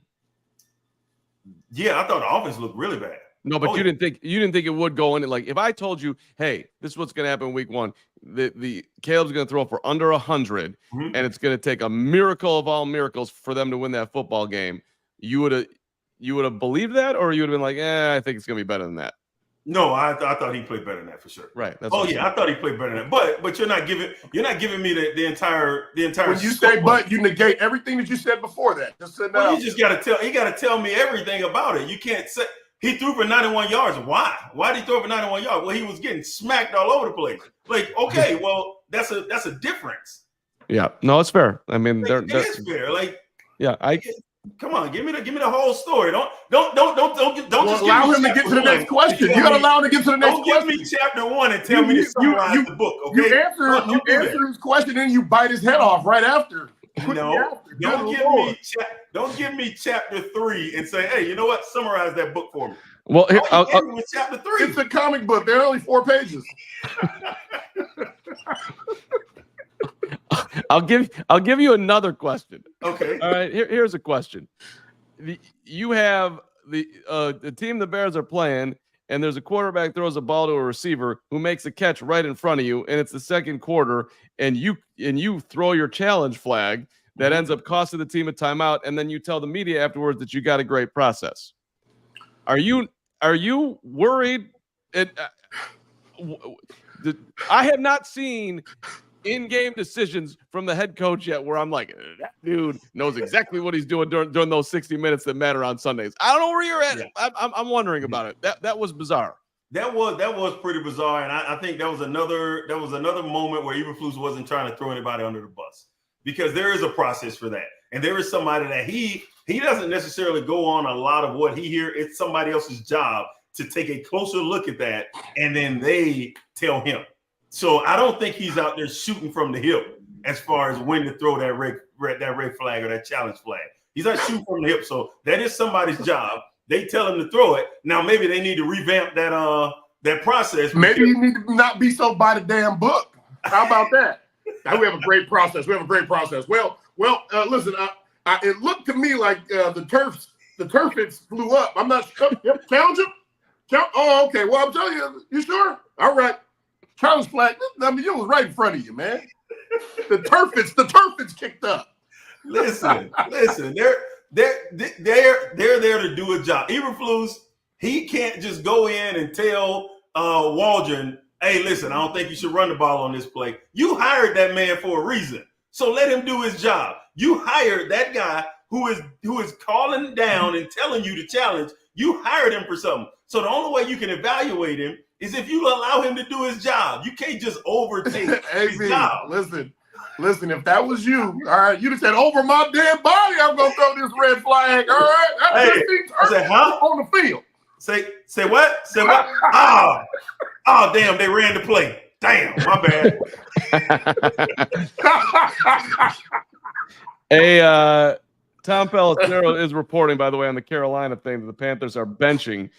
Yeah, I thought the offense looked really bad. No, but you didn't think it would go in. Like, if I told you, hey, this is what's going to happen in week 1, the Caleb's going to throw for under 100, and it's going to take a miracle of all miracles for them to win that football game, you would have believed that, or you would have been like, I think it's going to be better than that. No, I thought he played better than that for sure. Right. I thought he played better than that. But you're not giving me the entire. When you say but, you negate everything that you said before that. Just said well, you just gotta tell me everything about it. You can't say he threw for 91 yards. Why? Why did he throw for 91 yards? Well, he was getting smacked all over the place. Like, okay, well, that's a difference. Yeah, no, it's fair. I mean, that's fair. Like, yeah, come on, give me the whole story. Don't just allow him to get to the next question. You gotta allow him to get to the next question. Don't give me chapter 1 and tell me to summarize the book. Okay, you answer his question and you bite his head off right after. No, don't give me chapter 3 and say, hey, you know what? Summarize that book for me. Well, here, chapter 3. It's a comic book. They're only 4 pages. I'll give you another question. Okay. All right. Here's a question. You have the team the Bears are playing, and there's a quarterback throws a ball to a receiver who makes a catch right in front of you, and it's the second quarter, and you throw your challenge flag that ends up costing the team a timeout, and then you tell the media afterwards that you got a great process. Are you worried? I have not seen in-game decisions from the head coach yet where I'm like, that dude knows exactly what he's doing during those 60 minutes that matter on Sundays. I don't know where you're at. Yeah. I'm wondering about it. That was bizarre. That was pretty bizarre, and I think that was another moment where Eberflus wasn't trying to throw anybody under the bus, because there is a process for that, and there is somebody that he doesn't necessarily go on a lot of what he hears. It's somebody else's job to take a closer look at that, and then they tell him. So I don't think he's out there shooting from the hip as far as when to throw that red flag or that challenge flag. He's not shooting from the hip. So that is somebody's job. They tell him to throw it. Now maybe they need to revamp that process. Maybe you need to not be so by the damn book. How about that? Now we have a great process. Well, listen. It looked to me like the turfs flew up. I'm not sure. Challenge him. Oh, okay. Well, I'm telling you. You sure? All right. Challenge flag. I mean, it was right in front of you, man. The turfits kicked up. Listen. They're there to do a job. Eberflus, he can't just go in and tell Waldron, hey, listen, I don't think you should run the ball on this play. You hired that man for a reason, so let him do his job. You hired that guy who is calling down and telling you to challenge. You hired him for something. So the only way you can evaluate him is if you allow him to do his job. You can't just overtake his job. Listen, if that was you, all right, you'd have said, over my dead body, I'm going to throw this red flag, all right? I said, huh? On the field. Say what? Say what? Oh, damn, they ran the play. Damn, my bad. Tom Pelissero is reporting, by the way, on the Carolina thing that the Panthers are benching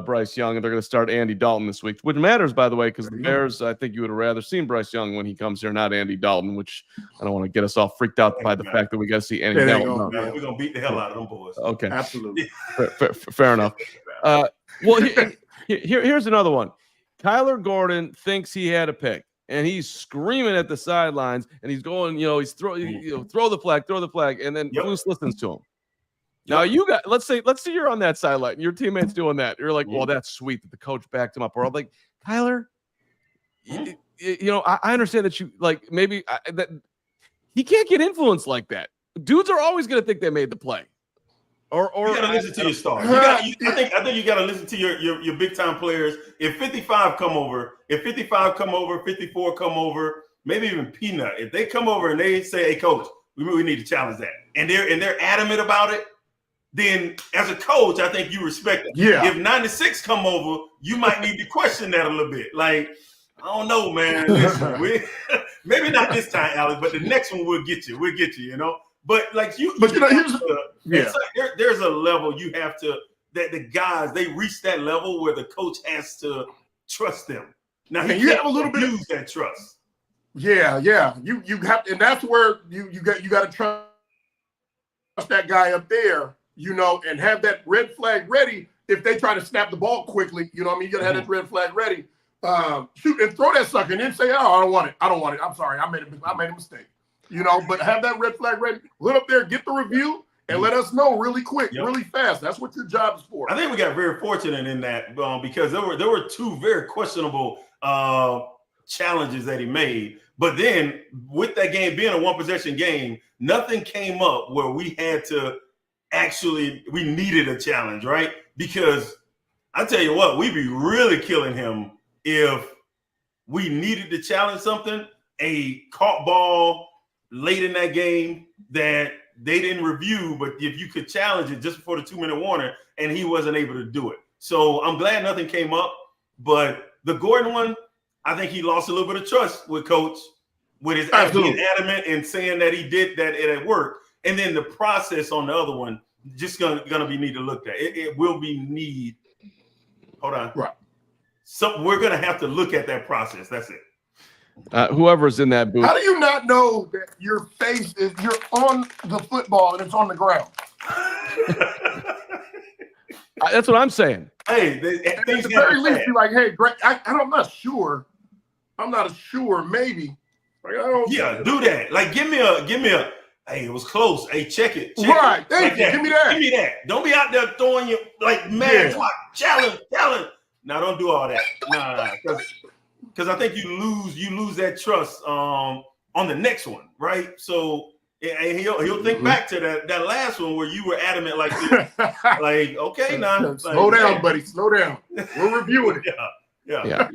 Bryce Young, and they're going to start Andy Dalton this week, which matters, by the way, because the Bears, I think you would have rather seen Bryce Young when he comes here, not Andy Dalton, which I don't want to get us all freaked out by the fact that we got to see Andy Dalton. We're going to beat the hell out of them boys. Okay. Absolutely. Fair enough. Well, here's another one. Kyler Gordon thinks he had a pick, and he's screaming at the sidelines, and he's going, he's throw the flag, and then Flus listens to him. Now let's say you're on that sideline, your teammate's doing that. You're like, well, that's sweet that the coach backed him up. Or I'm like, Kyler, I understand that you like maybe that he can't get influenced like that. Dudes are always going to think they made the play. Or you got to listen to your stars. I think you got to listen to your big time players. If 55 come over, 54 come over, maybe even Peanut, if they come over and they say, hey, coach, we really need to challenge that, and they're adamant about it, then as a coach, I think you respect it. Yeah. If 96 come over, you might need to question that a little bit. Like, I don't know, man. Listen, maybe not this time, Alex, but the next one we'll get you. But like there's a level you have to, that the guys, they reach that level where the coach has to trust them. Now you have a little bit of that trust. Yeah. You have, and that's where you got to trust that guy up there, and have that red flag ready if they try to snap the ball quickly. You got to have that red flag ready. Shoot and throw that sucker and then say, oh, I don't want it. I'm sorry, I made a mistake. But have that red flag ready. Look up there, get the review, and let us know really quick, really fast. That's what your job is for. I think we got very fortunate in that because there were two very questionable challenges that he made. But then with that game being a one-possession game, nothing came up where we had to we needed a challenge, right? Because I tell you what, we'd be really killing him if we needed to challenge something, a caught ball late in that game that they didn't review, but if you could challenge it just before the 2-minute warning, and he wasn't able to do it. So I'm glad nothing came up. But the Gordon one, I think he lost a little bit of trust with Coach, with his being adamant and saying that he did that it had worked. And then the process on the other one, just gonna be need to look at. It will be need. Hold on. Right. So we're gonna have to look at that process. That's it. Whoever's in that booth. How do you not know that your face is you're on the football and it's on the ground? That's what I'm saying. Hey, at the very least, be like, hey, Greg, I'm not sure. I'm not sure. Maybe. Like, do that. Like, give me a. Hey, it was close. Hey, check it. Right. Thank you. Give me that. Give me that. Don't be out there throwing you like mad clock. Challenge. Now, don't do all that. Nah, because I think you lose that trust on the next one, right? So and he'll think back to that last one where you were adamant like this. Like, okay, now slow down, buddy. Slow down. We're reviewing it. Yeah.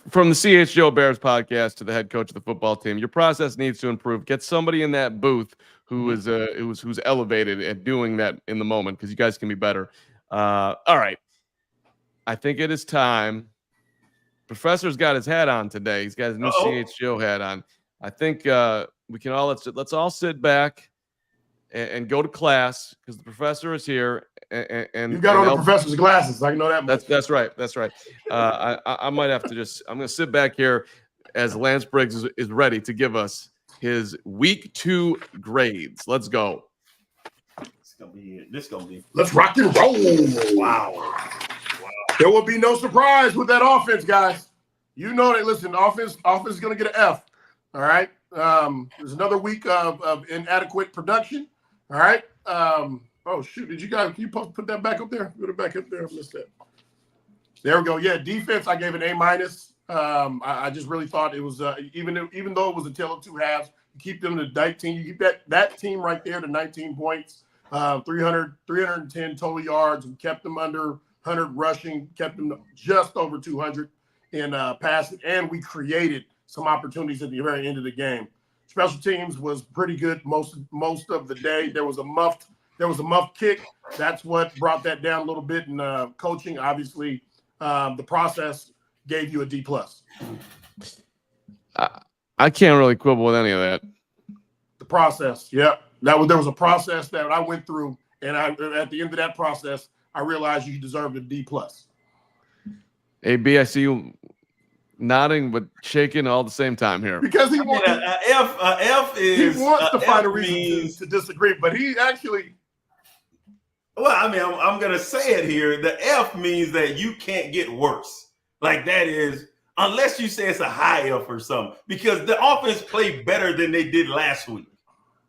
From the CHGO Bears podcast to the head coach of the football team, your process needs to improve. Get somebody in that booth who's elevated at doing that in the moment, because you guys can be better. All right, I think it is time. Professor's got his hat on today. He's got his new CHGO hat on. I think we can all let's all sit back and go to class, because the professor is here. And you got on the professor's glasses. I know that much. That's right. I might have to I'm going to sit back here as Lance Briggs is ready to give us his week 2 grades. Let's go. This gonna be. Let's rock and roll. Wow. There will be no surprise with that offense, guys. You know that. Listen, offense is going to get an F. All right. There's another week of inadequate production. All right. Oh, shoot. Can you put that back up there? Put it back up there. I missed that. There we go. Yeah, defense, I gave an A-. I just really thought it was, even though it was a tale of two halves, you keep them to 19. You keep that team right there to 19 points, 310 total yards, and kept them under 100 rushing, kept them just over 200 in passing, and we created some opportunities at the very end of the game. Special teams was pretty good most of the day. There was a muffed kick. That's what brought that down a little bit. In coaching, obviously, the process gave you a D+. I can't really quibble with any of that. The process, yep. There was a process that I went through, and at the end of that process, I realized you deserved a D+. AB, I see you nodding but shaking all at the same time here. Because he wants F is he wants to find a reason means, to disagree, but he actually. Well, I mean, I'm gonna say it here. The F means that you can't get worse. Like, that is, unless you say it's a high F or something, because the offense played better than they did last week.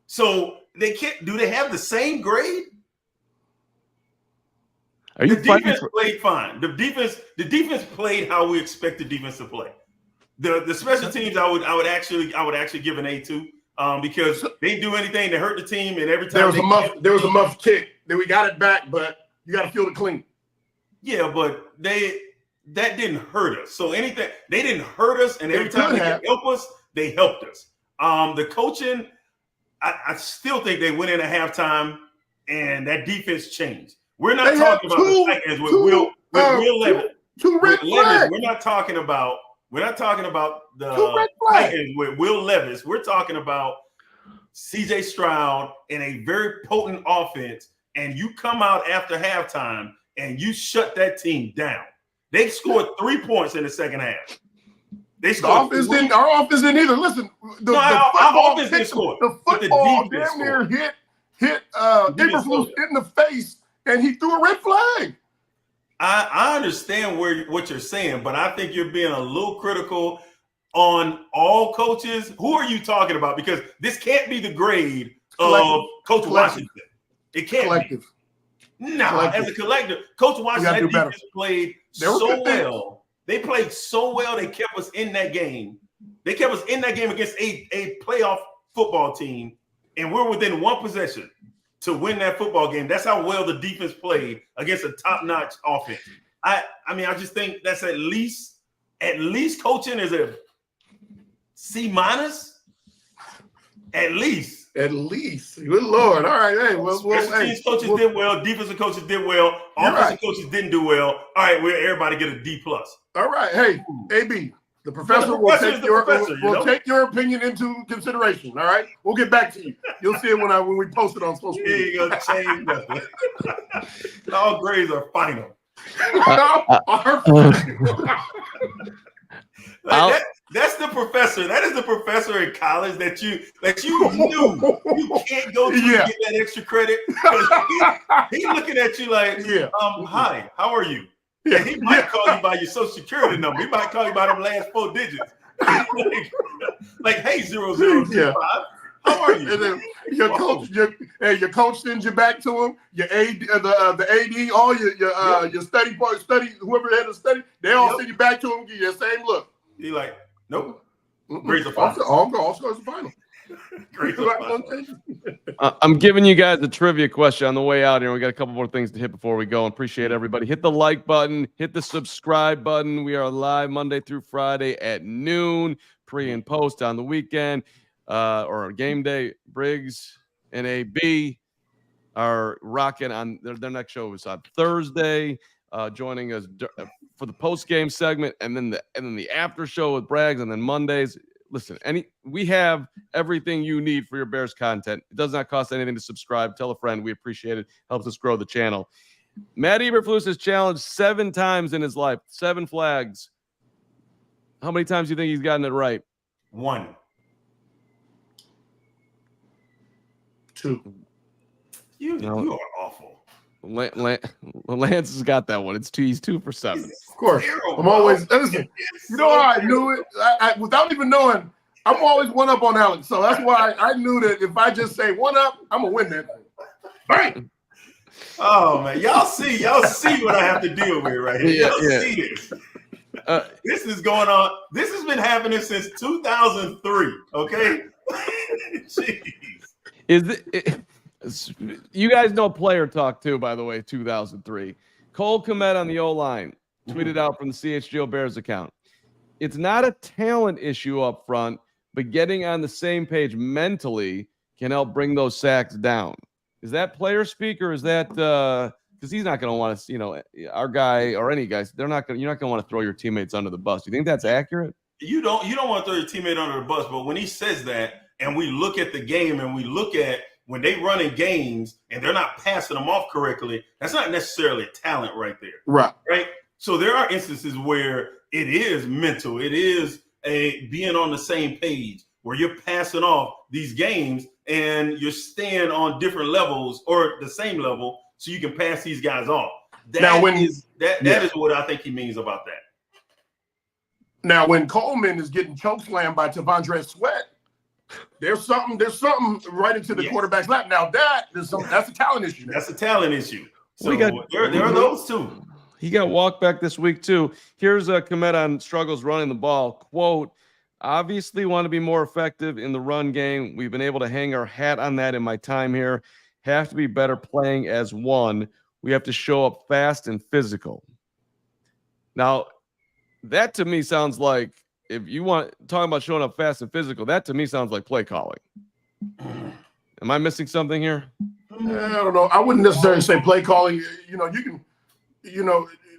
So they can't. Do they have the same grade? Are you the defense played fine. The defense played how we expect the defense to play. The special teams, I would actually give an A to, because they didn't do anything to hurt the team, and every time there was a muff kick. Then we got it back, but you got to feel it clean. Yeah, but that didn't hurt us. So anything, they didn't hurt us, and every time they could help us, they helped us. The coaching, I still think they went in at halftime, and that defense changed. We're not talking about the Titans with Will Levis. Two red flags. We're not talking about the Titans with Will Levis. We're talking about CJ Stroud in a very potent offense, and you come out after halftime and you shut that team down. They scored 3 points in the second half. Our offense didn't either. Listen, our offense didn't score. The football damn near hit Eberflus in the face, and he threw a red flag. I understand what you're saying, but I think you're being a little critical on all coaches. Who are you talking about? Because this can't be the grade of Coach Washington. It can't Collective. be. Nah, as a collective, Coach Washington, that defense played so well. They played so well. They kept us in that game. They kept us in that game against a playoff football team, and we're within one possession to win that football game. That's how well the defense played against a top-notch offense. I mean, I just think that's at least coaching is a C-. At least. Good Lord. All right. Hey, teams coaches did well. Defensive coaches did well. Offensive coaches didn't do well. All right, everybody get a D+. All right. Hey, AB, the professor will take your opinion into consideration. All right. We'll get back to you. You'll see it when we post it on social media. Here you go. Change nothing. All grades are final. That's the professor. That is the professor in college that you knew you can't go to get that extra credit. He's looking at you like, hi, how are you? Yeah, he might call you by your social security number. He might call you by them last 4 digits. like, hey, 0025. How are you? And then your coach sends you back to him. Your AD, the AD, all your study whoever had to study, they all send you back to him. Give you the same look. He like, nope. Grades are final. All scores are final. I'm giving you guys a trivia question on the way out here. We got a couple more things to hit before we go. Appreciate everybody. Hit the like button. Hit the subscribe button. We are live Monday through Friday at noon, pre and post on the weekend or game day. Briggs and AB are rocking on their next show is on Thursday. Joining us for the post game segment, and then the after show with Braggs, and then Mondays. Listen, we have everything you need for your Bears content. It does not cost anything to subscribe. Tell a friend. We appreciate it. Helps us grow the channel. Matt Eberflus has challenged 7 times in his life. 7 flags. How many times do you think he's gotten it right? 1. 2. You are awful. Lance has got that one. He's 2 for 7. Of course. I'm always listen. You know how I knew it? I without even knowing, I'm always one up on Alex. So that's why I knew that if I just say one up, I'm gonna win that thing. Bang! Oh man, y'all see what I have to deal with right here. Y'all see this. This is going on. This has been happening since 2003. Okay. Jeez. You guys know player talk too, by the way, 2003. Cole Kmet on the O-line tweeted out from the CHGO Bears account. It's not a talent issue up front, but getting on the same page mentally can help bring those sacks down. Is that player speak, or is that because he's not going to want to, our guy or any guys, you're not going to want to throw your teammates under the bus. Do you think that's accurate? You don't want to throw your teammate under the bus, but when he says that and we look at the game and we look at when they run in games and they're not passing them off correctly, that's not necessarily a talent right there. Right. So there are instances where it is mental. It is being on the same page where you're passing off these games and you're staying on different levels or the same level so you can pass these guys off. That is what I think he means about that. Now, when Coleman is getting chokeslammed by T'Vondre Sweat, there's something right into the quarterback's lap. Now that's a talent issue. That's a talent issue. So there are those two. He got walked back this week too. Here's a Kmet on struggles running the ball. Quote, obviously want to be more effective in the run game. We've been able to hang our hat on that in my time here. Have to be better playing as one. We have to show up fast and physical. Now, that to me sounds like, if you want talking about showing up fast and physical, that to me sounds like play calling. Am I missing something here? I don't know. I wouldn't necessarily say play calling.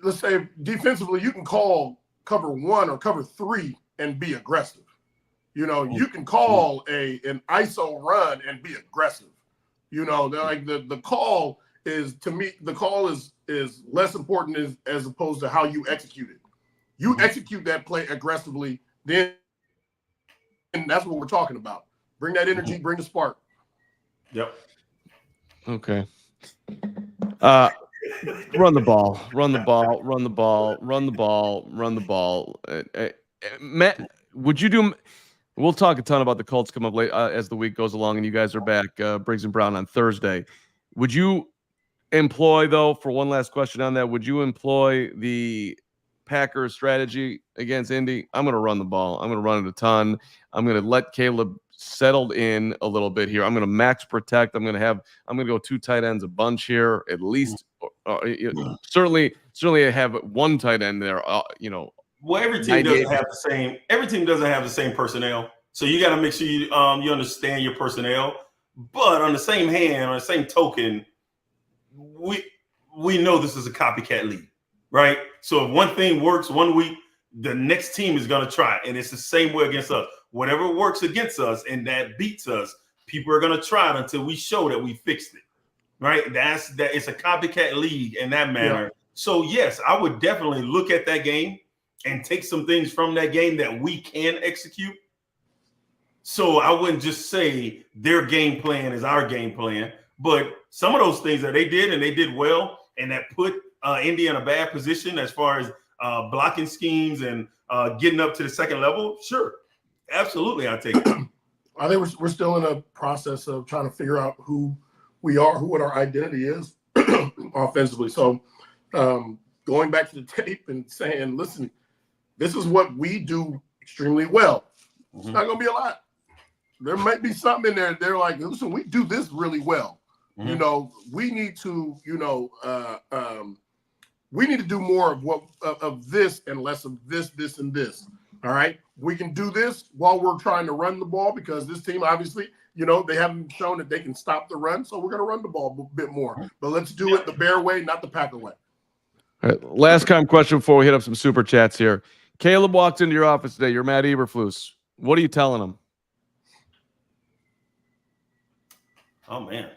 Let's say defensively, you can call cover 1 or cover 3 and be aggressive. You can call an ISO run and be aggressive. The call is, to me, is less important as opposed to how you execute it. You execute that play aggressively, then and that's what we're talking about. Bring that energy, bring the spark. Yep. Okay. Run the ball. Matt, would you do – we'll talk a ton about the Colts come up late as the week goes along and you guys are back, Briggs and Brown, on Thursday. Would you employ, though, for one last question on that, would you employ the Packers strategy against Indy? I'm going to run the ball. I'm going to run it a ton. I'm going to let Caleb settled in a little bit here. I'm going to max protect. I'm going to go 2 tight ends a bunch here, at least. Certainly have one tight end there. Well, every team doesn't have the same. Every team doesn't have the same personnel, so you got to make sure you understand your personnel. But on the same hand, on the same token, we know this is a copycat league, right? So if one thing works one week, the next team is going to try, and it's the same way against us. Whatever works against us and that beats us, people are going to try it until we show that we fixed it, right? It's a copycat league in that manner. Yeah. So yes, I would definitely look at that game and take some things from that game that we can execute. So I wouldn't just say their game plan is our game plan, but some of those things that they did and they did well, and that put Indy in a bad position as far as blocking schemes and getting up to the second level. Sure. Absolutely, I take it. I think we're still in a process of trying to figure out who we are, what our identity is offensively. So going back to the tape and saying, listen, this is what we do extremely well. It's not going to be a lot. There might be something in there. They're like, listen, we do this really well. We need to, we need to do more of this and less of this, and this. All right. We can do this while we're trying to run the ball because this team, obviously, they haven't shown that they can stop the run. So we're going to run the ball a bit more. But let's do it the Bear way, not the Packer way. All right. Last question before we hit up some super chats here. Caleb walked into your office today. You're Matt Eberflus. What are you telling him? Oh, man.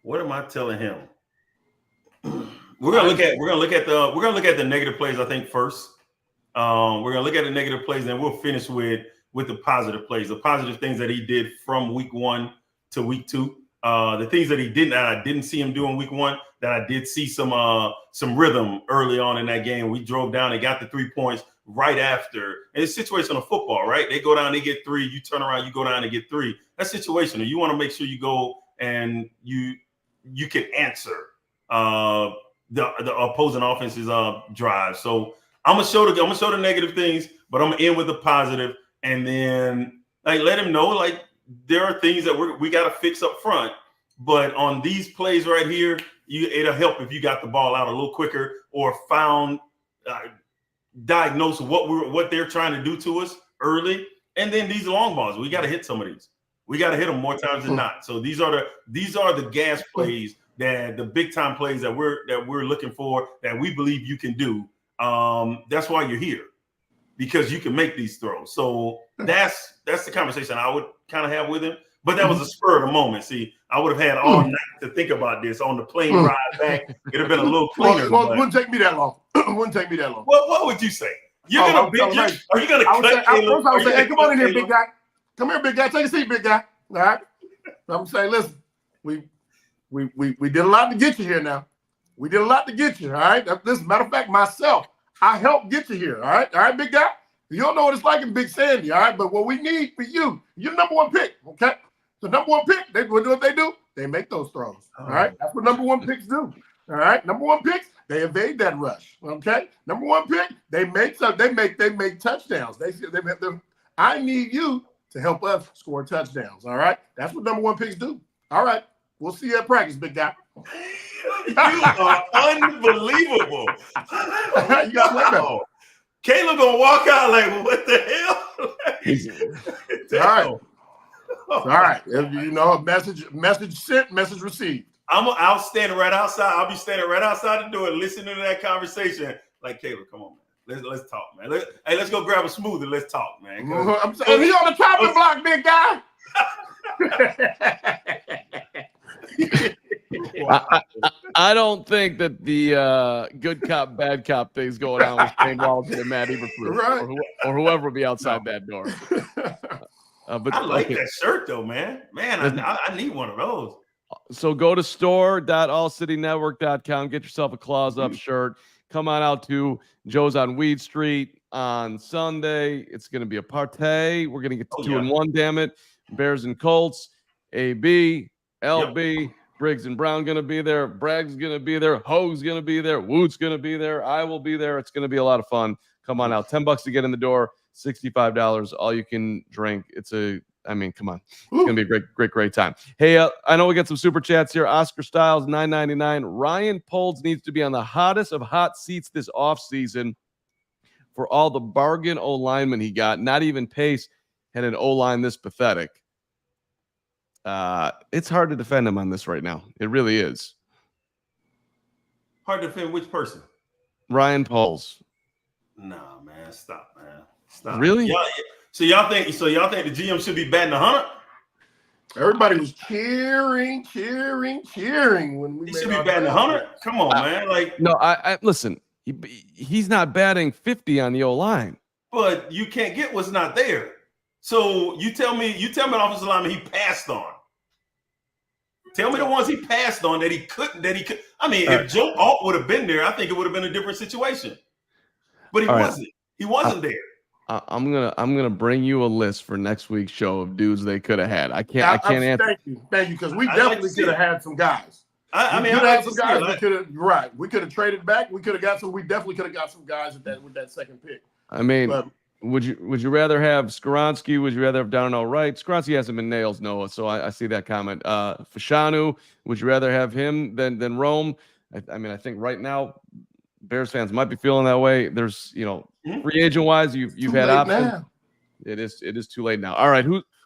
What am I telling him? We're gonna look at the negative plays, I think, first. We're gonna look at the negative plays, and we'll finish with the positive plays, the positive things that he did from week 1 to week 2. The things that I didn't see him do in week 1, that I did see some rhythm early on in that game. We drove down and got the 3 points right after. And it's situational football, right? They go down, they get 3, you turn around, you go down and get 3. That's situational. You want to make sure you go and you can answer the opposing offense's drive. So I'm gonna show the negative things, but I'm gonna end with the positive, and then let him know there are things that we got to fix up front. But on these plays right here, it'll help if you got the ball out a little quicker or diagnose what they're trying to do to us early. And then these long balls, we got to hit some of these. We got to hit them more times than not. So these are the gas plays, that the big time plays that we're looking for, that we believe you can do. That's why you're here, because you can make these throws. So that's the conversation I would kind of have with him. But that was a spur of the moment. See, I would have had all night to think about this on the plane ride back. It'd have been a little cleaner. Well, it wouldn't take me that long. Well, what would you say? You're are you gonna cut Caleb? I would say, hey, come on in here, big guy. Come here, big guy. Take a seat, big guy. All right. I'm saying, listen, we did a lot to get you here now. We did a lot to get you, all right? Listen, matter of fact, myself, I helped get you here, all right? All right, big guy? You don't know what it's like in Big Sandy, all right? But what we need for you're number 1 pick, okay? The number 1 pick, they do what they do. They make those throws, all right? That's what number 1 picks do, all right? Number 1 picks, they evade that rush, okay? Number 1 pick, they make touchdowns. I need you to help us score touchdowns, all right? That's what number 1 picks do. All right, we'll see you at practice, big guy. You are unbelievable. You got wow. Caleb gonna walk out like, what the hell? All right. Message sent, message received. I'll stand right outside. I'll be standing right outside the door listening to that conversation. Like, Caleb, come on, man. Let's talk, man. Let's go grab a smoothie. Let's talk, man. I'm saying, he on the chopping block, big guy. I don't think that the good cop, bad cop thing's going on with Shane Waldron and Matt Eberflus, right? or whoever will be outside that door. But I like that shirt, though, man. I need one of those. So go to store.allcitynetwork.com. Get yourself a Claws Up shirt. Come on out to Joe's on Weed Street on Sunday. It's going to be a party. We're going to get to 2-1, damn it. Bears and Colts. AB, LB, Briggs and Brown going to be there. Bragg's going to be there. Ho's going to be there. Woot's going to be there. I will be there. It's going to be a lot of fun. Come on out. $10 to get in the door. $65 all you can drink. Come on. It's going to be a great time. Hey, I know we got some super chats here. Oscar Styles, $9.99. Ryan Poles needs to be on the hottest of hot seats this offseason for all the bargain O-linemen he got. Not even Pace had an O-line this pathetic. It's hard to defend him on this right now. It really is. Hard to defend which person? Ryan Poles. Nah, man. Stop, man. Stop. Really? So y'all think the GM should be batting 100? Everybody was cheering when we. He should be batting 100. Come on, man. No, I listen. He's not batting 50 on the O-line. But you can't get what's not there. So you tell me an offensive lineman he passed on. Tell me the ones he passed on that he couldn't. I mean, if Joe Alt would have been there, I think it would have been a different situation. But he wasn't. He wasn't there. I'm gonna bring you a list for next week's show of dudes they could have had. I can't answer. Thank you, because we definitely could have had some guys. We could have traded back. We could have got some. We definitely could have got some guys with that second pick. I mean, would you rather have Skoronski? Would you rather have Darnell Wright? Skoronski hasn't been nails, Noah. So I see that comment. Fashanu, would you rather have him than Rome? I think right now Bears fans might be feeling that way. There's free agent wise, you've had options. Now. It is too late now. All right,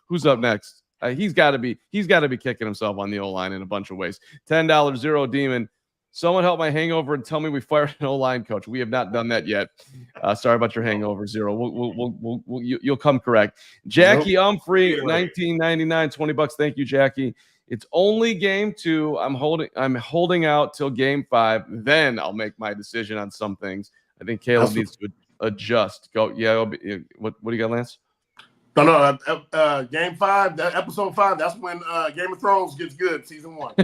who's up next? He's got to be kicking himself on the O-line in a bunch of ways. $10 Zero Demon. Someone help my hangover and tell me we fired an O-line coach. We have not done that yet. Sorry about your hangover, Zero. You'll come correct. Jackie Humphrey, $19.99, $20. Thank you, Jackie. It's only game 2. I'm holding out till game 5. Then I'll make my decision on some things. I think Caleb needs to adjust. Go. Yeah. What do you got, Lance? No. Game 5, that episode 5. That's when Game of Thrones gets good. Season 1.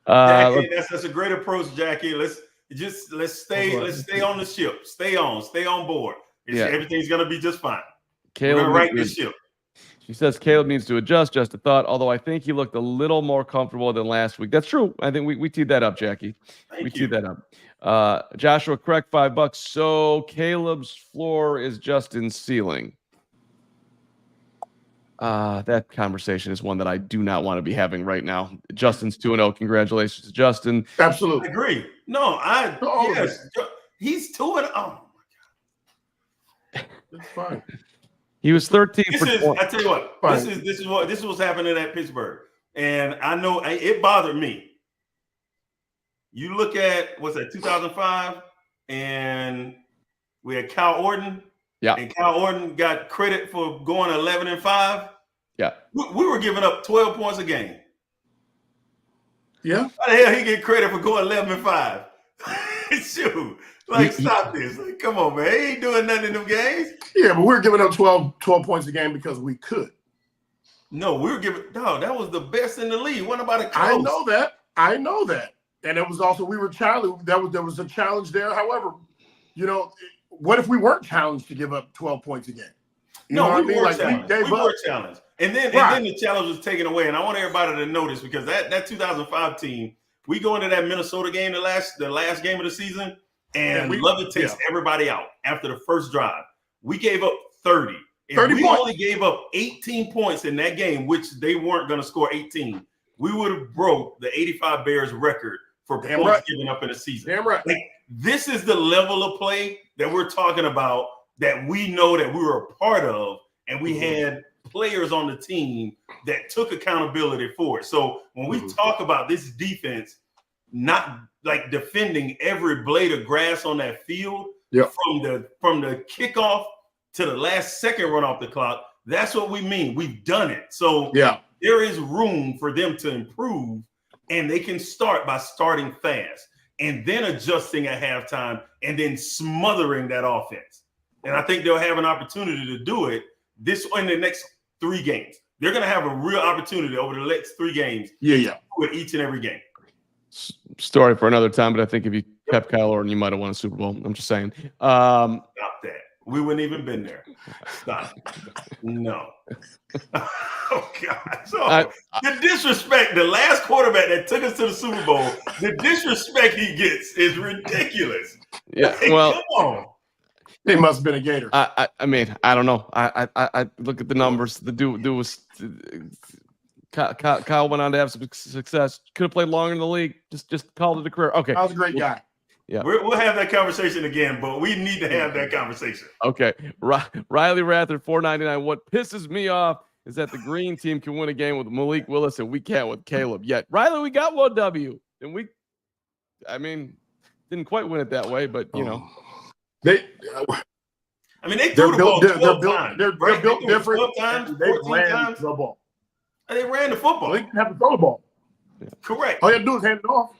Jackie, that's a great approach, Jackie. Let's stay on the ship. Stay on board. Everything's gonna be just fine. Caleb, we're gonna right this ship. She says Caleb needs to adjust. Just a thought. Although I think he looked a little more comfortable than last week. That's true. I think we teed that up, Jackie. Teed that up. Joshua, correct, $5. So Caleb's floor is Justin's ceiling. That conversation is one that I do not want to be having right now. Justin's 2-0. Congratulations to Justin. Absolutely. I agree. No, yes. He's 2-0. Oh my God. It's fine. He was 13. I tell you what, this is what's happening at Pittsburgh. And I know it bothered me. You look at 2005, and we had Kyle Orton. Yeah. And Kyle Orton got credit for going 11-5. Yeah. We were giving up 12 points a game. Yeah. How the hell he get credit for going 11-5? Shoot. Stop this. Come on, man. He ain't doing nothing in them games. Yeah, but we were giving up 12 points a game because we could. No, we were giving – no, that was the best in the league. What about it close? I know that. And it was also – we were challenged. There was a challenge there. However, what if we weren't challenged to give up 12 points a game? We were challenged. And then the challenge was taken away. And I want everybody to know this because that 2005 team, we go into that Minnesota game, the last game of the season – and Lovett takes everybody out after the first drive. We gave up 30. If we only gave up 18 points in that game, which they weren't going to score 18, we would have broke the 85 Bears record for points given up in a season. Damn right. This is the level of play that we're talking about that we know that we were a part of, and we had players on the team that took accountability for it. So when we talk about this defense, not like defending every blade of grass on that field from the kickoff to the last second run off the clock. That's what we mean. We've done it. So there is room for them to improve, and they can start by starting fast and then adjusting at halftime and then smothering that offense. And I think they'll have an opportunity to do it in the next 3 games. They're going to have a real opportunity over the next 3 games. With each and every game. Story for another time, but I think if you kept Kyle Orton, you might have won a Super Bowl. I'm just saying. Stop that. we wouldn't even been there. Stop. No. Oh, God. So the disrespect, the last quarterback that took us to the Super Bowl, the disrespect he gets is ridiculous. Yeah, like, well, come on. He must have been a Gator. I mean, I don't know. I look at the numbers. The dude was Kyle went on to have some success. Could have played longer in the league. Just called it a career. Okay, I was a great guy. Yeah, we'll have that conversation again, but we need to have that conversation. Okay, Riley Rather, $4.99. What pisses me off is that the green team can win a game with Malik Willis and we can't with Caleb yet. Riley, we got one W, and didn't quite win it that way, but you know. They threw the ball 12 times. They're built different. They ran the ball. They ran the football. They didn't have to throw the ball. Yeah. Correct. All you have to do is hand it off.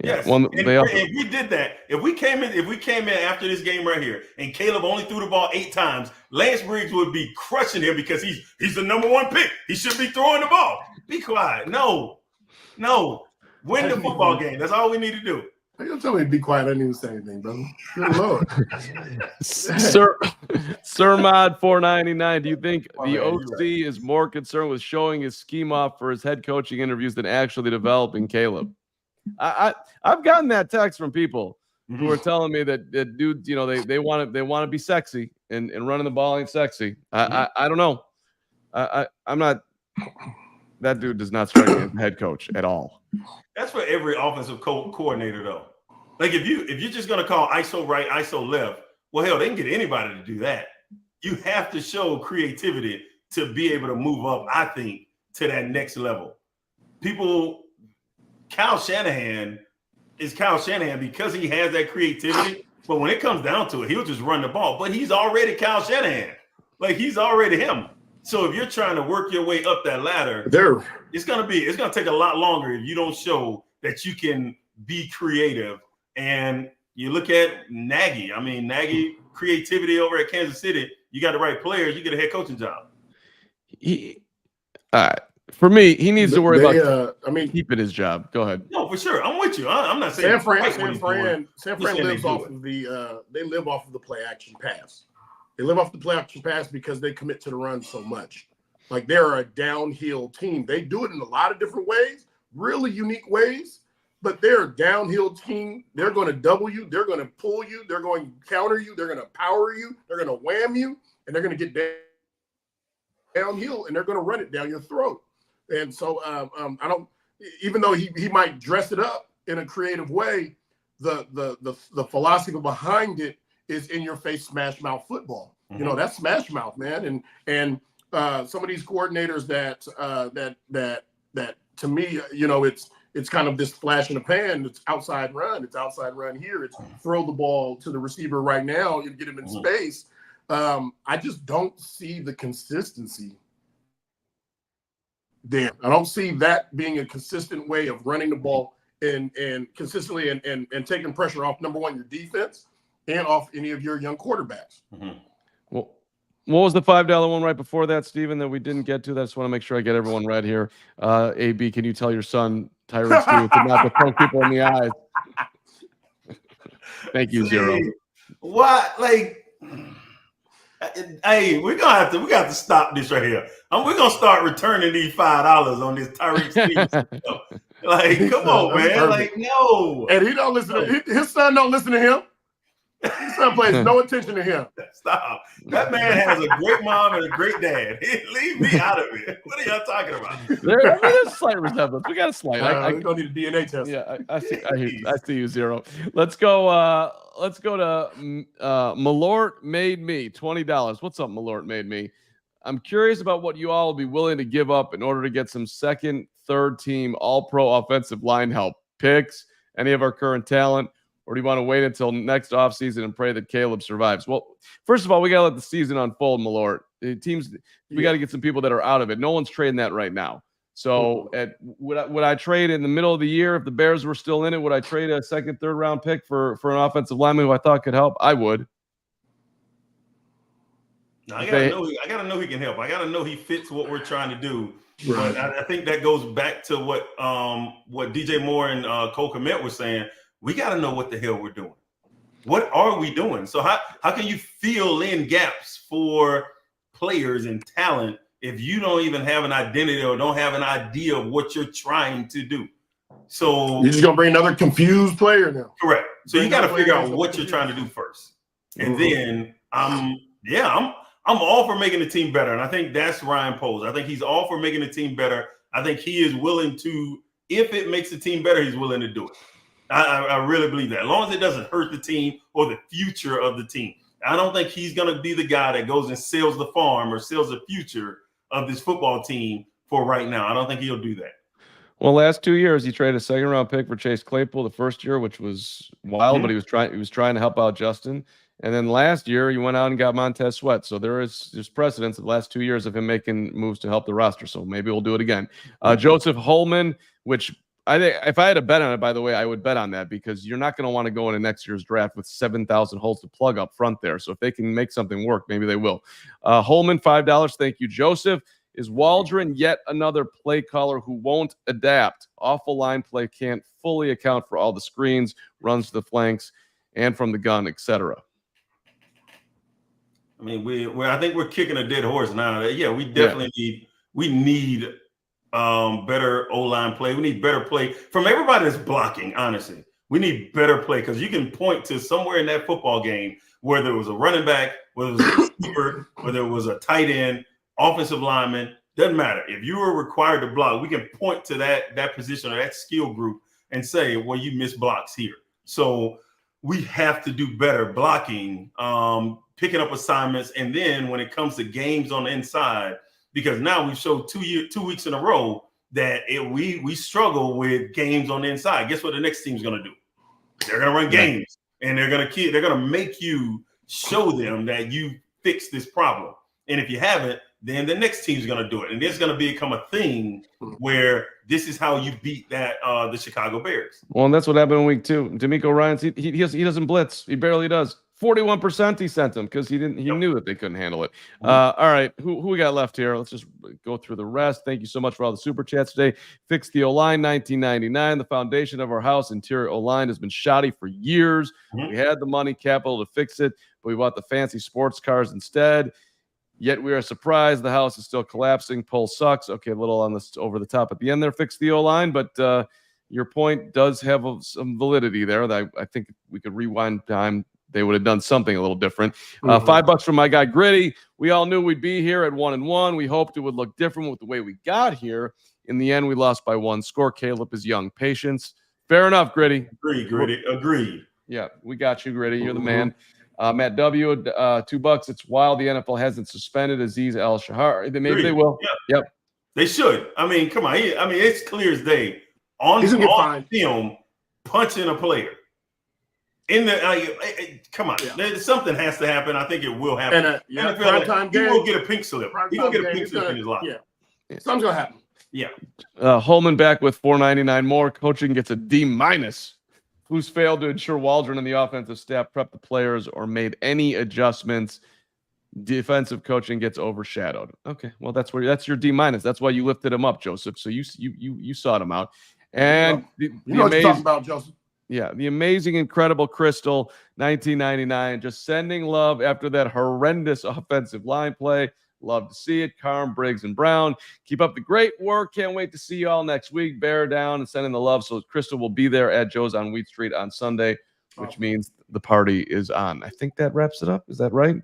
Yes. Well, if we did that, if we came in after this game right here, and Caleb only threw the ball 8 times, Lance Briggs would be crushing him because he's the number 1 pick. He should be throwing the ball. Be quiet. No. Win the football game. That's all we need to do. You tell me to be quiet. I didn't even say anything, brother. Good Lord. Sir Mod 499. Do you think the OC is more concerned with showing his scheme off for his head coaching interviews than actually developing Caleb? I've gotten that text from people who are telling me that dudes, you know, they want to be sexy and running the ball ain't sexy. I don't know. I'm not. That dude does not strike me as a head coach at all. That's for every offensive coordinator, though. Like if you're just gonna call ISO right, ISO left, well, hell, they can get anybody to do that. You have to show creativity to be able to move up, I think, to that next level. Kyle Shanahan is Kyle Shanahan because he has that creativity. But when it comes down to it, he'll just run the ball. But he's already Kyle Shanahan. Like he's already him. So if you're trying to work your way up that ladder, it's gonna take a lot longer if you don't show that you can be creative. And you look at Nagy. I mean, Nagy creativity over at Kansas City. You got the right players, you get a head coaching job. For me, he needs to worry about keeping his job. Go ahead. No, for sure. I'm with you. I'm not saying San Fran lives off of they live off of the play action pass. They live off the play action pass because they commit to the run so much. Like they're a downhill team. They do it in a lot of different ways, really unique ways, but they're a downhill team. They're going to double you. They're going to pull you. They're going to counter you. They're going to power you. They're going to wham you, and they're going to get downhill, and they're going to run it down your throat. And so I don't, even though he might dress it up in a creative way, the philosophy behind it is in your face smash mouth football. Mm-hmm. You know, that's smash mouth, man. And some of these coordinators that to me, you know, it's kind of this flash in the pan. It's outside run. It's outside run here. It's throw the ball to the receiver right now. You get him in space. I just don't see the consistency there. I don't see that being a consistent way of running the ball and consistently and taking pressure off, number one, your defense and off any of your young quarterbacks. Mm-hmm. Well, what was the $5 one right before that, Steven, that we didn't get to? I just want to make sure I get everyone right here. AB, can you tell your son, Tyron Stewart, to not to poke people in the eyes? Thank you, Zero. What? Like, hey, we got to stop this right here. We're gonna start returning these $5 on this Tyreek Stevens. Like, come on, man. Perfect. Like, no. And he don't listen to his son. Don't listen to him. His son pays no attention to him. Stop. That man has a great mom and a great dad. Leave me out of it. What are y'all talking about? There's a slight resemblance. We got a slight. We're gonna need a DNA test. Yeah, I see you, Zero. Let's go. Let's go to Malort Made Me, $20. What's up, Malort Made Me? I'm curious about what you all will be willing to give up in order to get some second, third team all-pro offensive line help. Picks, any of our current talent, or do you want to wait until next offseason and pray that Caleb survives? Well, first of all, we got to let the season unfold, Malort. We got to get some people that are out of it. No one's trading that right now. So would I trade in the middle of the year if the Bears were still in it? Would I trade a second, third round pick for an offensive lineman who I thought could help? I would. No, I gotta know he can help. I gotta know he fits what we're trying to do. Right. But I think that goes back to what DJ Moore and Cole Kmet were saying. We gotta know what the hell we're doing. what are we doing? So how can you fill in gaps for players and talent if you don't even have an identity or don't have an idea of what you're trying to do? So you're just gonna bring another confused player now. Correct. So you got to figure out what you're trying to do first, and then I'm all for making the team better, and I think that's Ryan Poles. I think he's all for making the team better. I think he is willing to, if it makes the team better, he's willing to do it. I really believe that, as long as it doesn't hurt the team or the future of the team. I don't think he's going to be the guy that goes and sells the farm or sells the future of this football team for right now. I don't think he'll do that. Well, last 2 years, he traded a second-round pick for Chase Claypool the first year, which was wild, but he was trying to help out Justin. And then last year, he went out and got Montez Sweat. So there's precedence of the last 2 years of him making moves to help the roster. So maybe we'll do it again. Joseph Holman, which I think if I had a bet on it, by the way, I would bet on that because you're not going to want to go into next year's draft with 7,000 holes to plug up front there. So if they can make something work, maybe they will. Holman, $5. Thank you, Joseph. Is Waldron yet another play caller who won't adapt? Awful line play, can't fully account for all the screens, runs to the flanks, and from the gun, etc. I mean, I think we're kicking a dead horse now. Yeah, we definitely need better O-line play. We need better play from everybody that's blocking, honestly. We need better play because you can point to somewhere in that football game where there was a running back, whether it was a receiver, whether it was a tight end, offensive lineman, doesn't matter. If you were required to block, we can point to that position or that skill group and say, well, you missed blocks here. So we have to do better blocking, picking up assignments, and then when it comes to games on the inside, because now we've showed 2 weeks in a row that we struggle with games on the inside. Guess what the next team's going to do? They're going to run games, and they're going to make you show them that you fixed this problem. And if you haven't, then the next team's going to do it. And it's going to become a thing where this is how you beat the Chicago Bears. Well, and that's what happened in week 2. D'Amico Ryans, he doesn't blitz. He barely does. 41% he sent them because he knew that they couldn't handle it. All right, who we got left here? Let's just go through the rest. Thank you so much for all the super chats today. Fix the O-line, 1999. The foundation of our house, interior O-line, has been shoddy for years. We had the money, capital to fix it, but we bought the fancy sports cars instead. Yet we are surprised the house is still collapsing. Poll sucks. Okay, a little on this over the top at the end there. Fix the O-line, but your point does have some validity there. That I think we could rewind time. They would have done something a little different. $5 from my guy Gritty. We all knew we'd be here at 1-1. We hoped it would look different with the way we got here. In the end, we lost by 1 score. Caleb is young. Patience. Fair enough, Gritty. Agreed, Gritty. Agreed. Yeah, we got you, Gritty. You're the man. Matt W, $2. It's wild the NFL hasn't suspended Azeez Al-Shahar. Maybe they will. Yeah. Yep. They should. I mean, come on. It's clear as day. On film, punching a player. Come on. Yeah. Something has to happen. I think it will happen. And he will get a pink slip. He will get a pink slip in his life. Yeah. Something's going to happen. Yeah. Holman back with $4.99 more. Coaching gets a D-. Who's failed to ensure Waldron and the offensive staff prep the players or made any adjustments. Defensive coaching gets overshadowed. Okay, well that's your D-. That's why you lifted him up, Joseph. So you sought him out. And you know what you're talking about, Joseph. Yeah, the amazing, incredible Crystal, 1999, just sending love after that horrendous offensive line play. Love to see it. Carm, Briggs, and Brown. Keep up the great work. Can't wait to see you all next week. Bear down and sending the love. So Crystal will be there at Joe's on Wheat Street on Sunday, which means the party is on. I think that wraps it up. Is that right?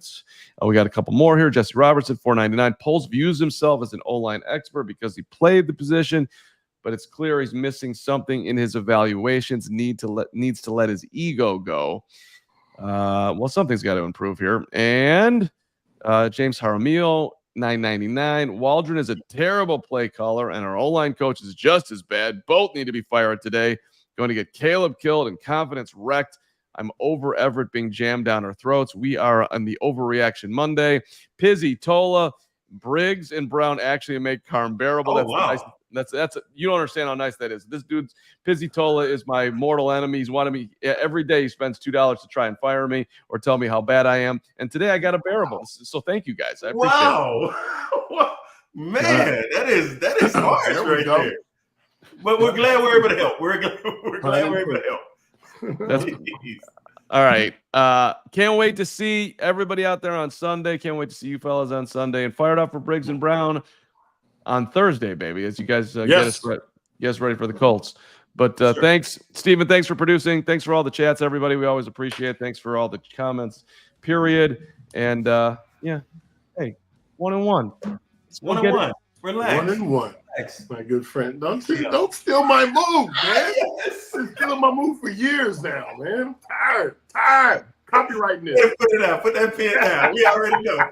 We got a couple more here. Jesse Robertson, $4.99. Poles views himself as an O-line expert because he played the position, but it's clear he's missing something in his evaluations. Needs to let his ego go. Well, something's got to improve here. And James Jaramillo, $9.99. Waldron is a terrible play caller, and our O-line coach is just as bad. Both need to be fired today. Going to get Caleb killed and confidence wrecked. I'm over Everett being jammed down our throats. We are on the overreaction Monday. Pizzy, Tola, Briggs, and Brown actually make Carm bearable. That's wow. Nice. That's you don't understand how nice that is. This dude's Pizzy Tola is my mortal enemy. He's wanted me every day. He spends $2 to try and fire me or tell me how bad I am. And today I got a bearable. So thank you guys. I appreciate it. Man, that is harsh right there. But we're glad we're able to help. We're glad we're able to help. All right. Can't wait to see everybody out there on Sunday. Can't wait to see you fellas on Sunday. And fired up for Briggs and Brown on Thursday, baby, as you guys get us ready for the Colts. But thanks, Stephen. Thanks for producing. Thanks for all the chats, everybody. We always appreciate it. Thanks for all the comments, period. And, hey, 1-1. It's 1-1. Relax. 1-1. My good friend. Don't steal my move, man. Yes. Been stealing my move for years now, man. I'm tired. Copywriting this. Put it out. Put that pen down. We already know.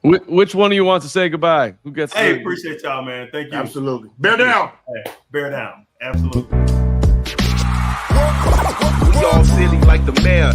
Which one of you wants to say goodbye? Who gets? Hey, appreciate y'all, man. Thank you. Absolutely. Bear down. Hey, bear down. Absolutely. We all silly like the mayor.